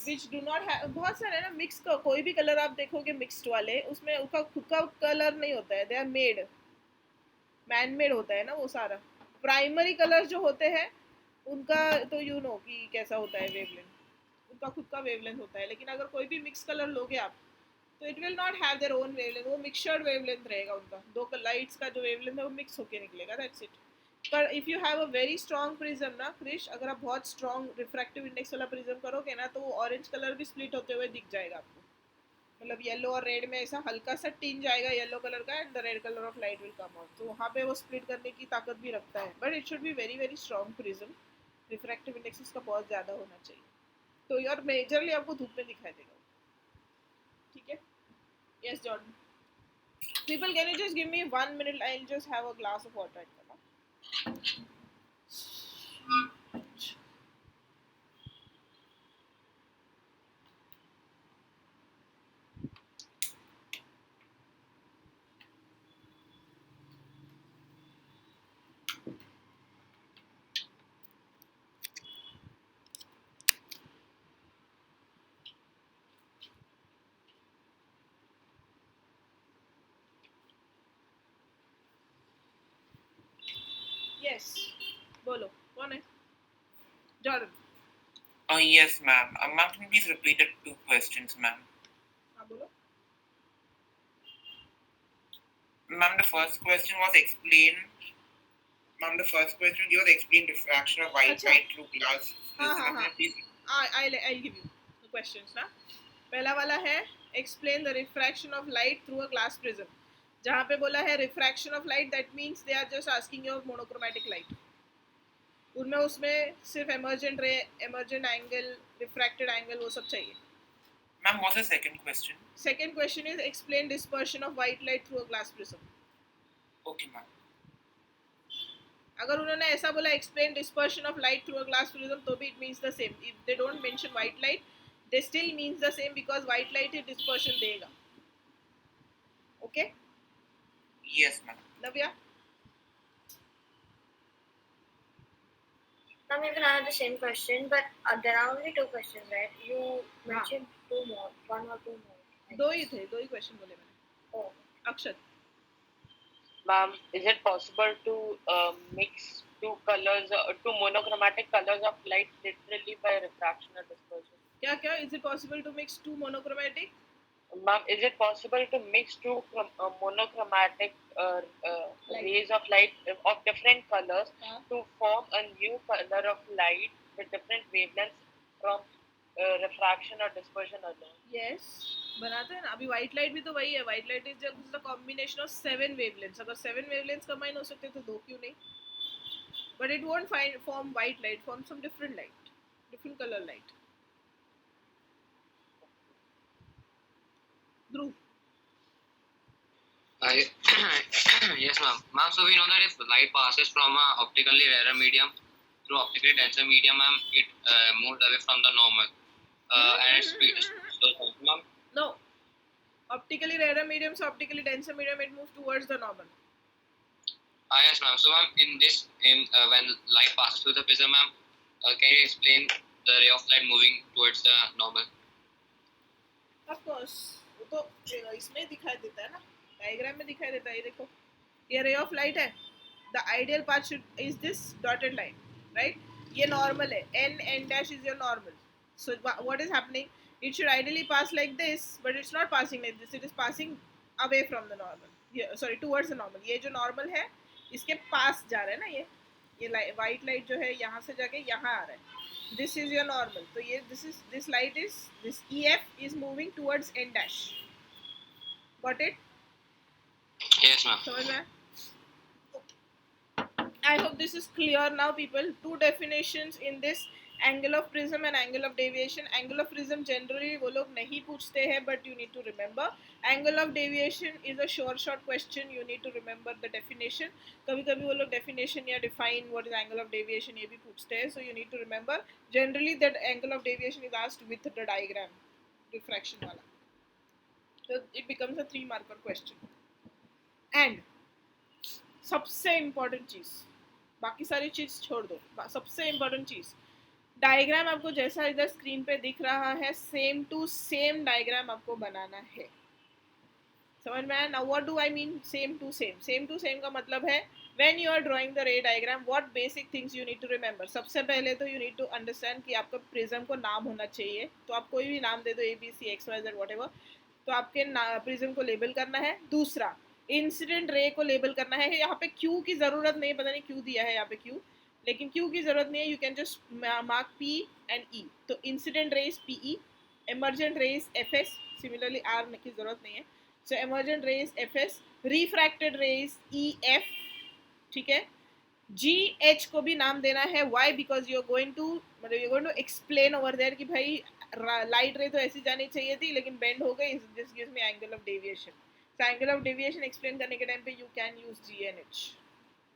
Which do not have, बहुत सारे ना मिक्स का, कोई भी कलर आप देखोगे मिक्स्ड वाले, उसमें उसका खुद का कलर नहीं होता है. They are made, man made होता है ना वो सारा. प्राइमरी कलर जो होते हैं उनका तो यू नो कि कैसा होता है वेवलेंथ, उनका खुद का वेवलेंथ होता है. लेकिन अगर कोई भी मिक्स कलर लोगे आप तो it will not have their own wavelength, वो मिक्सचर्ड वेवलेंथ रहेगा उनका. दो लाइट्स का जो वेवलेंथ है वो मिक्स होके निकलेगा, दैट्स इट. पर if you have a very strong prism ना क्रिश, अगर आप बहुत स्ट्रॉन्ग रिफ्रैक्टिव इंडेक्स वाला प्रिज्म करोगे ना तो वो ऑरेंज कलर भी स्प्लिट होते हुए दिख जाएगा आपको. मतलब येलो और रेड में ऐसा हल्का सा टिंज आएगा येलो कलर का and the red colour of light will come out. तो वहाँ पे वो स्प्लिट करने की ताकत भी रखता है, but it should be very very strong prism. Refractive index इसका बहुत ज़्यादा होना चाहिए, तो यार मेजरली आपको धूप में दिखाई देगा, ठीक है. Yes Jordan. People, can you just give me 1 minute? I'll just have a glass of water. Yes. बोलो कौन है? Jordan. Oh yes, ma'am. Ma'am, can you please repeat the two questions, ma'am? हाँ बोलो. Ma'am, the first question was explain. Ma'am, the first question was explain diffraction of white अच्छा. light through glass. हाँ. Please. I'll give you the questions ना. पहला वाला है explain the refraction of light through a glass prism. जहाँ पे बोला है refraction of light, that means they are just asking you monochromatic light. उनमें उसमें सिर्फ emergent ray, emergent angle, refracted angle वो सब चाहिए. Ma'am, what's the second question? Second question is explain dispersion of white light through a glass prism. Okay, ma'am. अगर उन्होंने ऐसा बोला explain dispersion of light through a glass prism, तो भी it means the same. If they don't mention white light, they still means the same because white light he dispersion देगा. Okay? Yes, ma'am. Navya? Ma'am, you can have the same question, but there are only two questions, right? You mentioned two more, one or two more. दो ही थे, दो ही question बोले मैंने. Oh. Akshat. Ma'am, is it possible to mix two colors, two monochromatic colors of light literally by refraction or dispersion? क्या? Is it possible to mix two monochromatic? Ma'am, is it possible to mix two monochromatic rays of light of different colors to form a new color of light with different wavelengths from refraction or dispersion alone? Yes. बनाते हैं ना. अभी white light भी तो वही है. White light is just the combination of 7 wavelengths. अगर 7 wavelengths combine हो सकते तो दो क्यों नहीं? But it won't form white light. Form some different light, different color light. Dhruv. Yes, ma'am. Ma'am, so we know that if light passes from a optically rarer medium through optically denser medium, ma'am, it moves away from the normal. And its speed. So, ma'am. No. Optically rarer medium, so optically denser medium, it moves towards the normal. Yes, ma'am. So, ma'am, when light passes through the prism, ma'am, can you explain the ray of light moving towards the normal? Of course. वो तो इसमें दिखाई देता है ना. Diagram में दिखाई देता है. ये देखो. ये ray of light है. The ideal path is this dotted line, right? ये normal है. N dash is your normal. So what is happening? It should ideally pass like this, but it's not passing like this. It is passing away from the normal. Sorry, towards the normal. ये जो normal है, इसके पास जा रहा है ना ये white light जो है यहाँ से जाके यहाँ आ रहा है. This is your normal. So ये this light is this EF is moving towards N dash. Got it? Yes, ma'am. समझ में? I hope this is clear now, people. Two definitions in this: angle of prism and angle of deviation. Angle of prism generally वो लोग नहीं पूछते हैं, but you need to remember. Angle of deviation is a short question. You need to remember the definition. कभी-कभी वो लोग definition या define what is angle of deviation ये भी पूछते हैं, so you need to remember. Generally, that angle of deviation is asked with the diagram, diffraction वाला. So it becomes a 3-marker question. And सबसे इम्पोर्टेंट चीज़, बाकी सारी चीज़ छोड़ दो, सबसे इम्पोर्टेंट चीज़, डायग्राम आपको जैसा इधर स्क्रीन पे दिख रहा है सेम टू सेम डायग्राम आपको बनाना है. समझ में आया? Now what do I mean same to same? Same to same का मतलब है when you are drawing the ray diagram, what basic things you need to remember. सबसे पहले तो यू नीड टू अंडरस्टैंड कि आपका प्रिज्म को नाम होना चाहिए. तो आप कोई भी नाम दे दो, ABC XYZ व्हाटएवर, तो आपके प्रिज्म को लेबल करना है. दूसरा, इंसिडेंट रे को लेबल करना है. यहाँ पे क्यू की ज़रूरत नहीं, पता नहीं क्यों दिया है यहाँ पे क्यू, लेकिन क्यू की ज़रूरत नहीं है. You can just mark P and E. तो incident rays PE, emergent rays FS, similarly R की ज़रूरत नहीं है. So emergent rays FS, refracted rays EF, ठीक है. GH को भी नाम देना है. Why? Because you're going to explain over there कि भाई लाइट रे तो ऐसी जानी चाहिए थी लेकिन बेंड हो गई. This gives me angle of deviation. So angle of deviation explain करने के टाइम पे you can use G and H.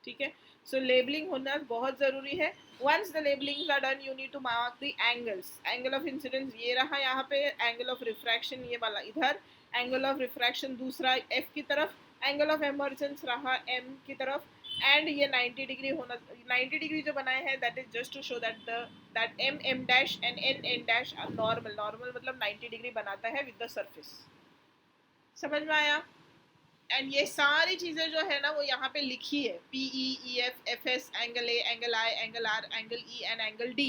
ठीक है. So labeling होना बहुत ज़रूरी है. Once the labelings are done, you need to mark the angles. Angle of incidence ये रहा यहाँ पे. Angle of refraction ये वाला इधर. Angle of refraction दूसरा F की तरफ. Angle of emergence रहा M की तरफ. And ये 90 डिग्री होना. 90 डिग्री जो बनाए हैं that is just to show that M dash and N dash are normal. Normal मतलब 90 डिग्री बनाता है with the surface. समझ में आया? एंड ये सारी चीज़ें जो है ना वो यहाँ पे लिखी है. PE, EF, FS, angle A, angle I, angle R, angle E and angle D.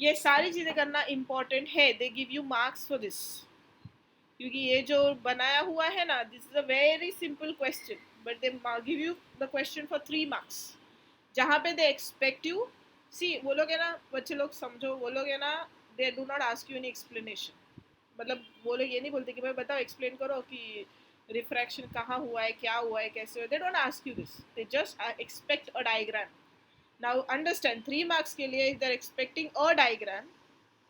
ये सारी चीज़ें करना इम्पोर्टेंट है. They give you marks for this. क्योंकि ये जो बनाया हुआ है ना, this is a very simple question but they give you the question for 3 marks. जहाँ पे दे एक्सपेक्ट यू सी वो लोग है ना, बच्चे लोग समझो, वो लोग है ना, they do not ask you any explanation. मतलब वो लोग ये नहीं बोलते कि भाई बताओ एक्सप्लेन करो कि रिफ्रैक्शन कहाँ हुआ है, क्या हुआ है, कैसे हुआ है. They don't ask you this. They just expect a diagram. Now understand 3 marks के लिए if they are expecting a diagram,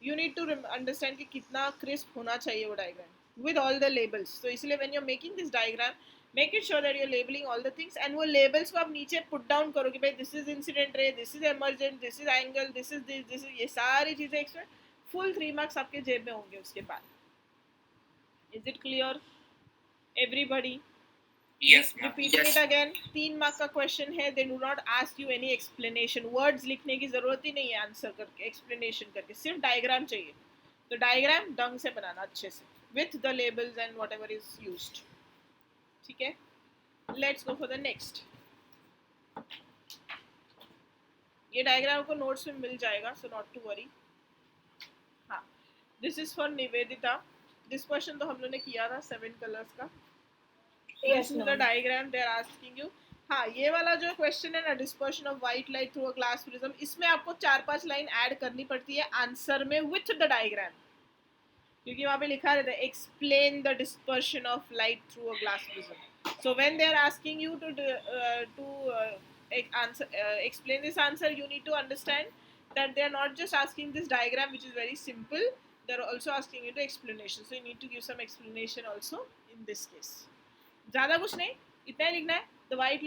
you need to understand कि कितना क्रिस्प होना चाहिए वो diagram with all the labels. So इसलिए when you're making this diagram, make it sure that you're labeling all the things. And वो labels को आप नीचे put down करो कि भाई this is incident ray, this is emergent, this is angle, this is this is, ये सारी चीज़ें एक्स्ट्रा. full 3 marks आपके जेब में होंगे उसके बाद. Is it clear everybody? Yes, ma'am. Repeating it again. 3 mark का question है. They do not ask you any explanation. Words लिखने की ज़रूरत ही नहीं है आंसर करके, explanation करके, सिर्फ डायग्राम चाहिए. तो डायग्राम ढंग से बनाना अच्छे से with the labels and whatever is used. ठीक है. Let's go for the next. ये डायग्राम को नोट्स में मिल जाएगा, so not to worry. हाँ, this is for Nivedita. This question तो हम लोगों ने किया था 7 colors का. This is the diagram they are asking you. हाँ, ये वाला जो क्वेश्चन है ना, dispersion of white light through a glass prism, इसमें आपको 4-5 लाइन ऐड करनी पड़ती है आंसर में विथ द डायग्राम. क्योंकि वहाँ पे लिखा रहता है explain the dispersion of light through a glass prism. So when they are asking you to explain this answer, you need to understand that they are not just asking this diagram which is very simple, they are also asking you to explanation. So you need to give some explanation also in this case. ज़्यादा कुछ नहीं, इतना ही लिखना है. The white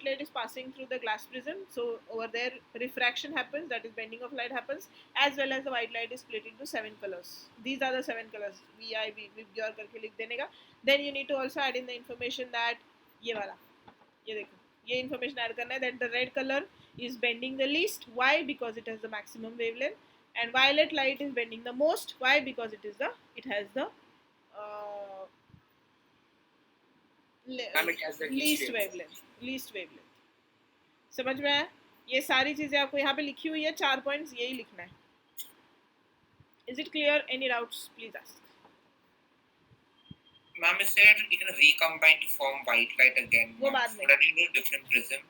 light is passing through the glass prism. So over there refraction happens, that is bending of light happens, as well as the white light is split into 7 colors. These are the 7 colors. VIB Vibgyor करके लिख देने का. Then you need to also add in the information that ये वाला, ये देखो, ये information add करना है that the red color is bending the least. Why? Because it has the maximum wavelength. And violet light is bending the most. Why? Because it has the least wavelength. समझ में आया? ये सारी चीजें आपको यहाँ पे लिखी हुई है, 4 पॉइंट्स यही लिखना है. Is it clear? Any doubts? Please ask. Ma'am, is said you can recombine to form white light again. वो बाद में. That is different prism.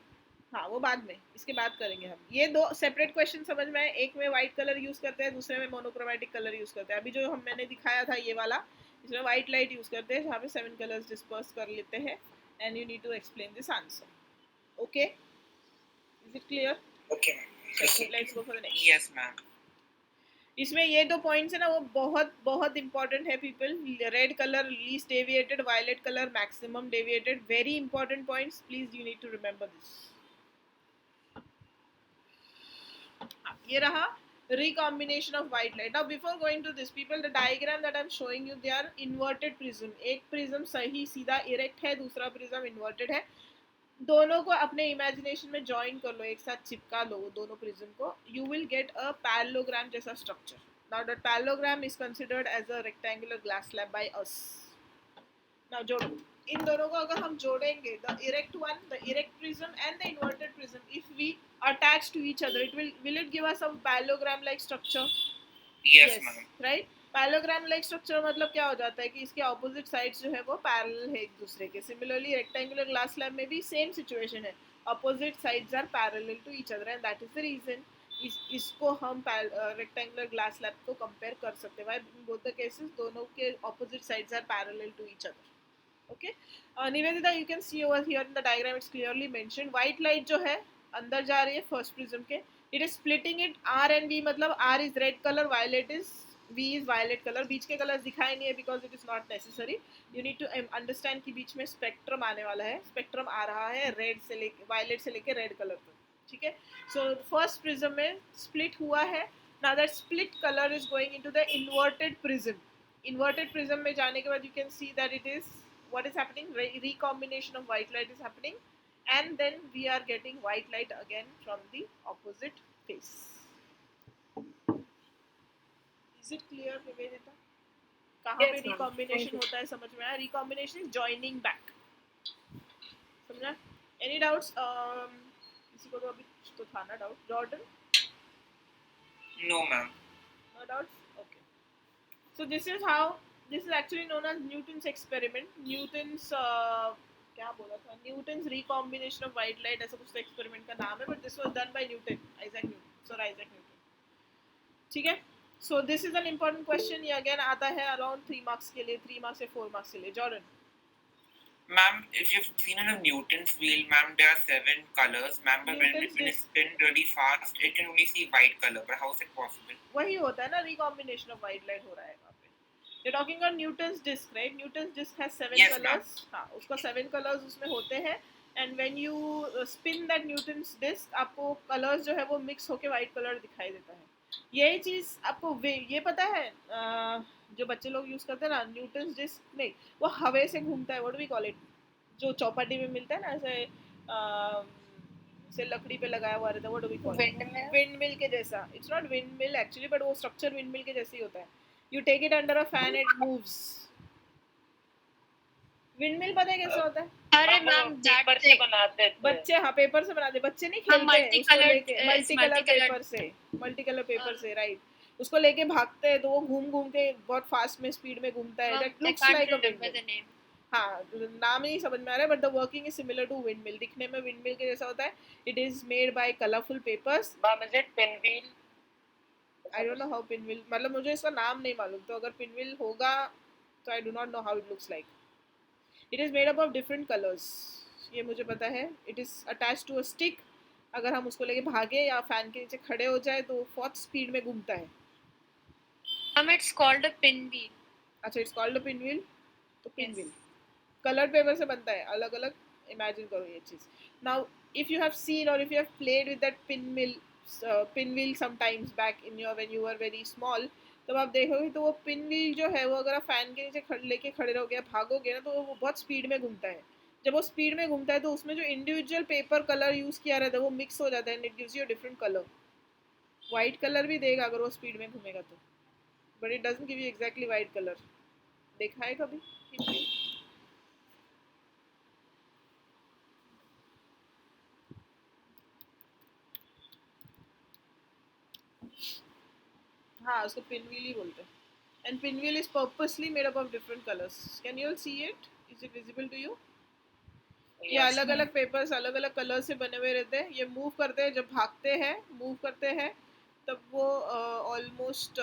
हाँ, वो बाद में, इसके बाद करेंगे हम. ये 2 सेपरेट क्वेश्चन समझ में आए. एक में व्हाइट कलर यूज करते हैं, दूसरे में मोनोक्रोमैटिक कलर यूज करते हैं. अभी जो मैंने दिखाया था ये वाला, इसमें व्हाइट लाइट यूज करते हैं, जहाँ पे 7 कलर्स डिस्पर्स कर लेते हैं. And you need to explain this answer. Okay, is it clear? Okay, ma'am. Let's go for the next. Yes, ma'am. इसमें ये 2 पॉइंट्स है ना, वो बहुत बहुत इंपॉर्टेंट है people. Red colour least deviated, violet colour maximum deviated. Very important points, please you need to remember this. ये रहा recombination of white light. Now before going to this people, the diagram that I'm showing you, they are inverted prism. एक prism सही सीधा erect है, दूसरा prism inverted है. दोनों को अपने imagination में join कर लो, एक साथ चिपका लो दोनों prism को. You will get a parallelogram जैसा structure. Now the parallelogram is considered as a rectangular glass slab by us. Now जोड़ो इन दोनों को. अगर हम जोड़ेंगे the erect one, the erect prism and the inverted prism, if we attach to each other, will it give us a parallelogram like structure? Yes, ma'am. Right? Parallelogram like structure मतलब क्या हो जाता है कि इसके opposite sides जो है वो parallel है एक दूसरे के. Similarly rectangular glass slab में भी same situation है, opposite sides are parallel to each other, and that is the reason इसको हम rectangular glass slab को compare कर सकते हैं. Why? In both the cases दोनों के opposite sides are parallel to each other. Okay Nivedita, you can see over here in the diagram it's clearly mention white light जो है अंदर जा रही है फर्स्ट प्रिज्म के, it is splitting it R and B, मतलब R is red colour, violet is B is violet colour. बीच के कलर्स दिखाए नहीं है because it is not necessary. You need to understand कि बीच में स्पेक्ट्रम आने वाला है. स्पेक्ट्रम आ रहा है रेड से लेके वायलेट से लेके रेड कलर तक. ठीक है, सो फर्स्ट प्रिज्म में स्प्लिट हुआ है. Now that split colour is going into the inverted prism. Inverted prism में जाने के बाद you can see that it is what is happening, recombination of white light is happening, and then we are getting white light again from the opposite face. Is it clear, Nivedita? कहाँ पे recombination होता है समझ में आया? Recombination is joining back. समझा? Any doubts? किसी को तो अभी तो था ना doubt? Jordan? No, ma'am. No doubts? Okay. So this is actually known as Newton's experiment. Newton's क्या बोला था? Newton's recombination of white light ऐसा कुछ तो experiment का नाम है, but this was done by Newton, Sir Isaac Newton. ठीक है? So this is an important question. ये again आता है around 3 marks के लिए, 3 marks से 4 marks के लिए. Jordan. Ma'am, if you've seen on a Newton's wheel, ma'am, there are 7 colors. Ma'am, but when it spins really fast, it can only see white color. But how is it possible? वही होता है ना, recombination of white light हो रहा है वहाँ पे. You're talking about Newton's disc, right? Newton's disc has 7 Yes, colors. हाँ, उसका 7 colors उसमें होते हैं. And when you spin that Newton's disc, आपको colors जो है वो mix होके white color दिखाई देता है. यही चीज़ आपको ये पता है, जो बच्चे लोग यूज़ करते हैं ना, Newton's disc नहीं, वो हवे से घूमता है. What do we call it? जो चौपाटी में मिलता है ना ऐसे से लकड़ी पे लगाया हुआ रहता है. What do we call it? Windmill के जैसा. It's not windmill actually, but वो structure windmill के जैसे ही होता है. You take it under a fan, it moves. Windmill पता है कैसा होता है? अरे मैम पेपर से बनाते थे बच्चे, हाँ पेपर से बनाते. बच्चे नहीं खेलते हैं उसको लेके, मल्टी कलर पेपर से राइट. उसको लेके भागते हैं तो वो घूम घूम के बहुत फास्ट में स्पीड में घूमता है. That looks like a windmill. हाँ, नाम नहीं समझ में आ रहा है, but the working is similar to windmill. दिखने में windmill के जैसा होता है. It is made by colorful papers. Is it pinwheel? I don't know how pinwheel, मतलब मुझे इसका नाम नहीं मालूम. तो अगर pinwheel होगा तो I do not know how it looks like. It is made up of different colors. ये मुझे पता है. It is attached to a stick. अगर हम उसको लेके भागे या फैन के नीचे खड़े हो जाए तो बहुत स्पीड में घूमता है. It's called a pinwheel. अच्छा, it's called a pinwheel. तो pinwheel कलर पेपर से बनता है. अलग अलग इमेजिन करो ये चीज़. Now if you have seen or if you have played with that pinwheel sometimes back in your when you were very small, तब आप देखोगे तो वो pinwheel जो है वो अगर आप फैन के नीचे लेके खड़े रहोगे, भागोगे ना, तो वो बहुत स्पीड में घूमता है. जब वो स्पीड में घूमता है तो उसमें जो इंडिविजुअल पेपर कलर यूज़ किया रहता है वो मिक्स हो जाता है. And it gives you a different colour. White colour भी देगा अगर वो स्पीड में घूमेगा तो, but it doesn't give you exactly white colour. देखा है कभी? हाँ, उसको pinwheel ही बोलते हैं. And pinwheel is purposely made up of different colors. Can you all see it? Is it visible to you? ये अलग अलग पेपर्स अलग अलग कलर से बने हुए रहते हैं. ये मूव करते हैं, जब भागते हैं मूव करते हैं तब वो ऑलमोस्ट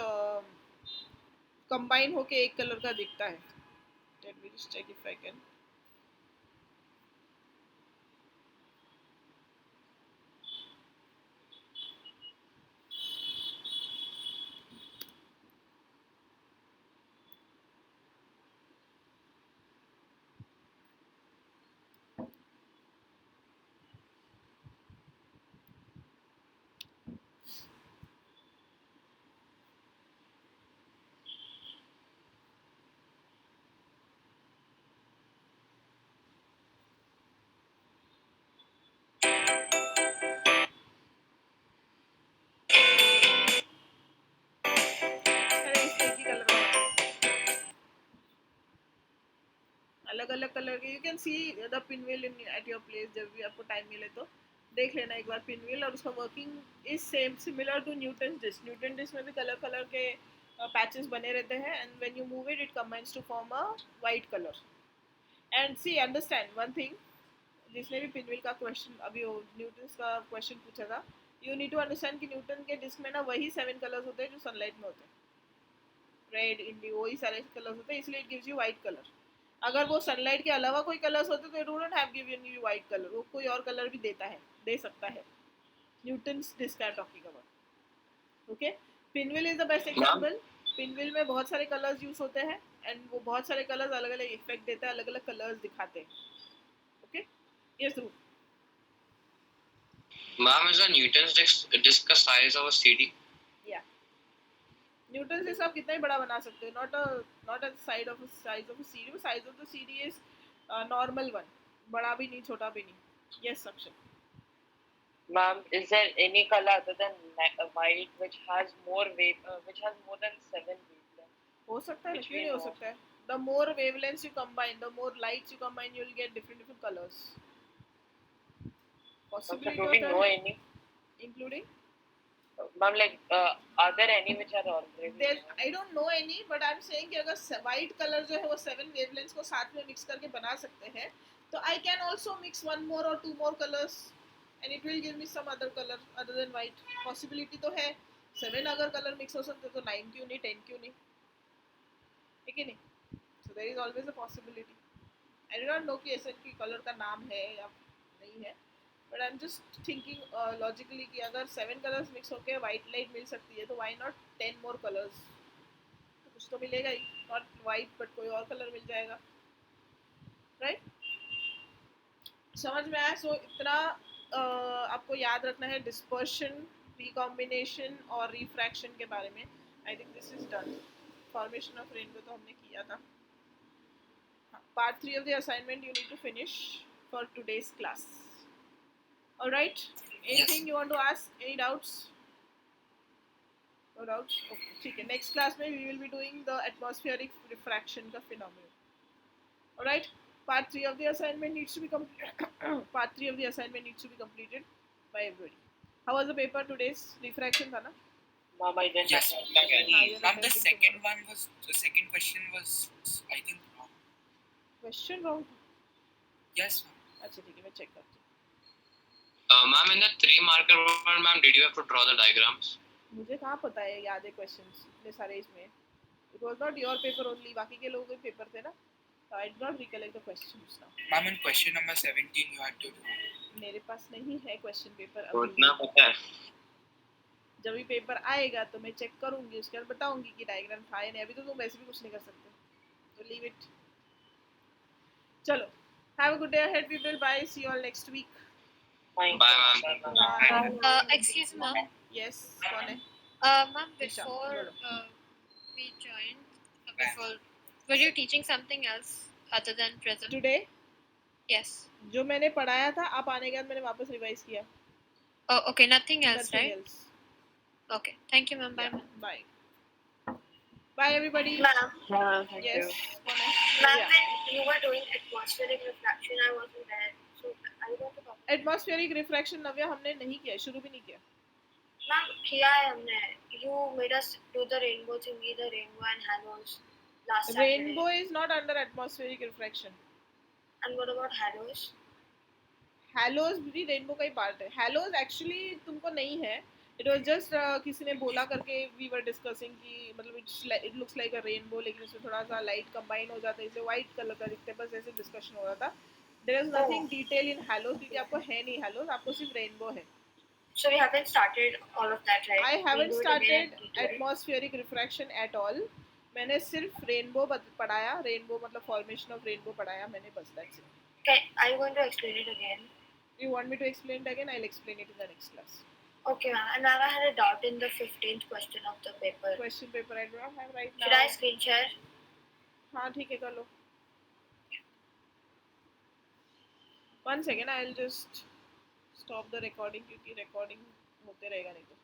कंबाइन होके एक कलर का दिखता है. Let me just check if I can. अलग अलग कलर के. You can see the pinwheel at your place. जब भी आपको टाइम मिले तो देख लेना एक बार पिनव्हील. और उसका working is same similar to Newton disc. Newton disc में भी कलर कलर के पैचेस बने रहते हैं. And when you move it it combines to form a white colour. And see understand one thing, जिसने भी पिनव्हील का क्वेश्चन अभी न्यूटन का क्वेश्चन पूछा था, यू नीड टू अंडरस्टैंड कि न्यूटन के डिस्क में ना वही 7 कलर्स होते हैं जो सनलाइट में होते हैं. रेड, इंडिगो, वही सारे कलर्स होते हैं, इसलिए it gives you white colour. अगर वो सनलाइट के अलावा कोई कलर्स होते तो it wouldn't have given you white colour, वो कोई और कलर भी देता है, दे सकता है. Newton's disc I am talking about. Okay, pinwheel is the best example. Pinwheel में बहुत सारे कलर्स यूज होते हैं एंड वो बहुत सारे कलर्स अलग अलग इफेक्ट देते हैं, अलग अलग कलर्स दिखाते हैं. Okay, yes Dhruv. Ma'am, is a Newton's disc the size of a CD? या न्यूटन से आप कितना ही बड़ा बना सकते हो, not a size of CD. Size of the CD is normal one, बड़ा भी नहीं छोटा भी नहीं. यस अक्षर. Ma'am, is there any color other than white which has more than 7 wavelengths? हो सकता है, Which क्यों we नहीं हो know. सकता है. The more wavelengths you combine, the more lights you combine, you will get different colors. So Possibility do we होता know है, any? including Ma'am, like are there any which are already there. known? I don't know any, but I'm saying कि अगर white color जो है वो 7 wavelengths को साथ में mix करके बना सकते हैं, तो I can also mix 1 more or 2 more colors and it will give me some other color other than white. Possibility तो है. 7 अगर color mix हो सकते तो 9 क्यों नहीं, 10 क्यों नहीं, ठीक है नहीं. So there is always a possibility. I do not know कि ऐसे कोई कलर का नाम है या नहीं है, but I am just thinking logically कि अगर 7 कलर्स मिक्स होकर वाइट लाइट मिल सकती है तो व्हाई नॉट 10 मोर कलर्स. तो कुछ तो मिलेगा ही, नॉट वाइट बट कोई और कलर मिल जाएगा, राइट. समझ में आया. सो इतना आपको याद रखना है डिस्पर्शन, रिकॉम्बिनेशन और रिफ्रैक्शन के बारे में. I think this is done. Formation of rainbow तो हमने किया था. Part 3 of the assignment you need to finish for today's class. All right. Anything you want to ask? Any doubts? No doubts. Okay. ठीक है. Next class में we will be doing the atmospheric refraction का phenomenon. All right. Part 3 of the assignment needs to be Part 3 of the assignment needs to be completed by everybody. How was the paper today's? Refraction था ना? Ma'am, I didn't. Yes. Ma'am, the second question was, I think, wrong. Question wrong. Yes. अच्छा ठीक है, मैं check करती हूँ. Ma'am, in the 3 marker one, ma'am, did you have to draw the diagrams? मुझे कहाँ पता है याद है questions इतने सारे इसमें. It was not your paper only, बाकी के लोगों के पेपर थे ना. So I did not recollect the questions now. Ma'am, in question number 17 you had to do. मेरे पास नहीं है question paper तो अभी. इतना पता है. जब भी पेपर आएगा तो मैं चेक करूंगी, उसके बाद बताऊंगी कि डायग्राम था या नहीं. अभी तो तुम वैसे भी कुछ नहीं कर सकते, तो लीव इट. चलो, have a good day ahead people. Bye, see you all next week. Fine. Bye, ma'am. Bye. Excuse me, ma'am. Yes, कौन है? Ma'am, Isha, before no. we joined, were you teaching something else other than prism? Today Yes. जो मैंने पढ़ाया था, आप आने के बाद मैंने वापस रिवाइज किया. Oh, okay. Nothing else, Nothing right? else. Okay. Thank you, ma'am. Bye, ma'am. Bye. Bye everybody. Ma'am, Thank Yes, you. कौन है? ma'am, Yeah. when you were doing atmospheric refraction, I wasn't there. So are you going to talk? Atmospheric refraction Navya हमने नहीं किया, शुरू भी नहीं किया. Ma'am, किया है हमने. You made us do the rainbow thingy, the rainbow and halos last Saturday. Rainbow is not under atmospheric refraction. And what about halos? हैलोज भी रेनबो का ही पार्ट है. हैलोज एक्चुअली तुमको नहीं है. इट वाज जस्ट किसी ने बोला करके वी वर डिस्कसिंग कि मतलब it looks like a rainbow, लेकिन उसमें थोड़ा सा लाइट कंबाइन हो जाता है, इसलिए वाइट कलर का दिखता है. बस ऐसे डिस्कशन हो रहा था. There is nothing detail in halos, क्योंकि आपको है नहीं हैलोज, आपको सिर्फ रेनबो है. So we haven't started all of that, right? I haven't We'll do it again started in detail. Atmospheric refraction at all. मैंने सिर्फ रेनबो पढ़ाया. रेनबो मतलब फॉर्मेशन ऑफ रेनबो पढ़ाया मैंने, बस that's it. Okay, are you going to explain it again? You want me to explain it again? I'll explain it in the next class. Okay, ma'am. And now I had a doubt in the 15th question of the paper. Question paper I do not have right now. Should I screen share? हाँ ठीक है, कर लो. One second, I'll just stop the recording क्योंकि recording होते रहेगा नहीं तो.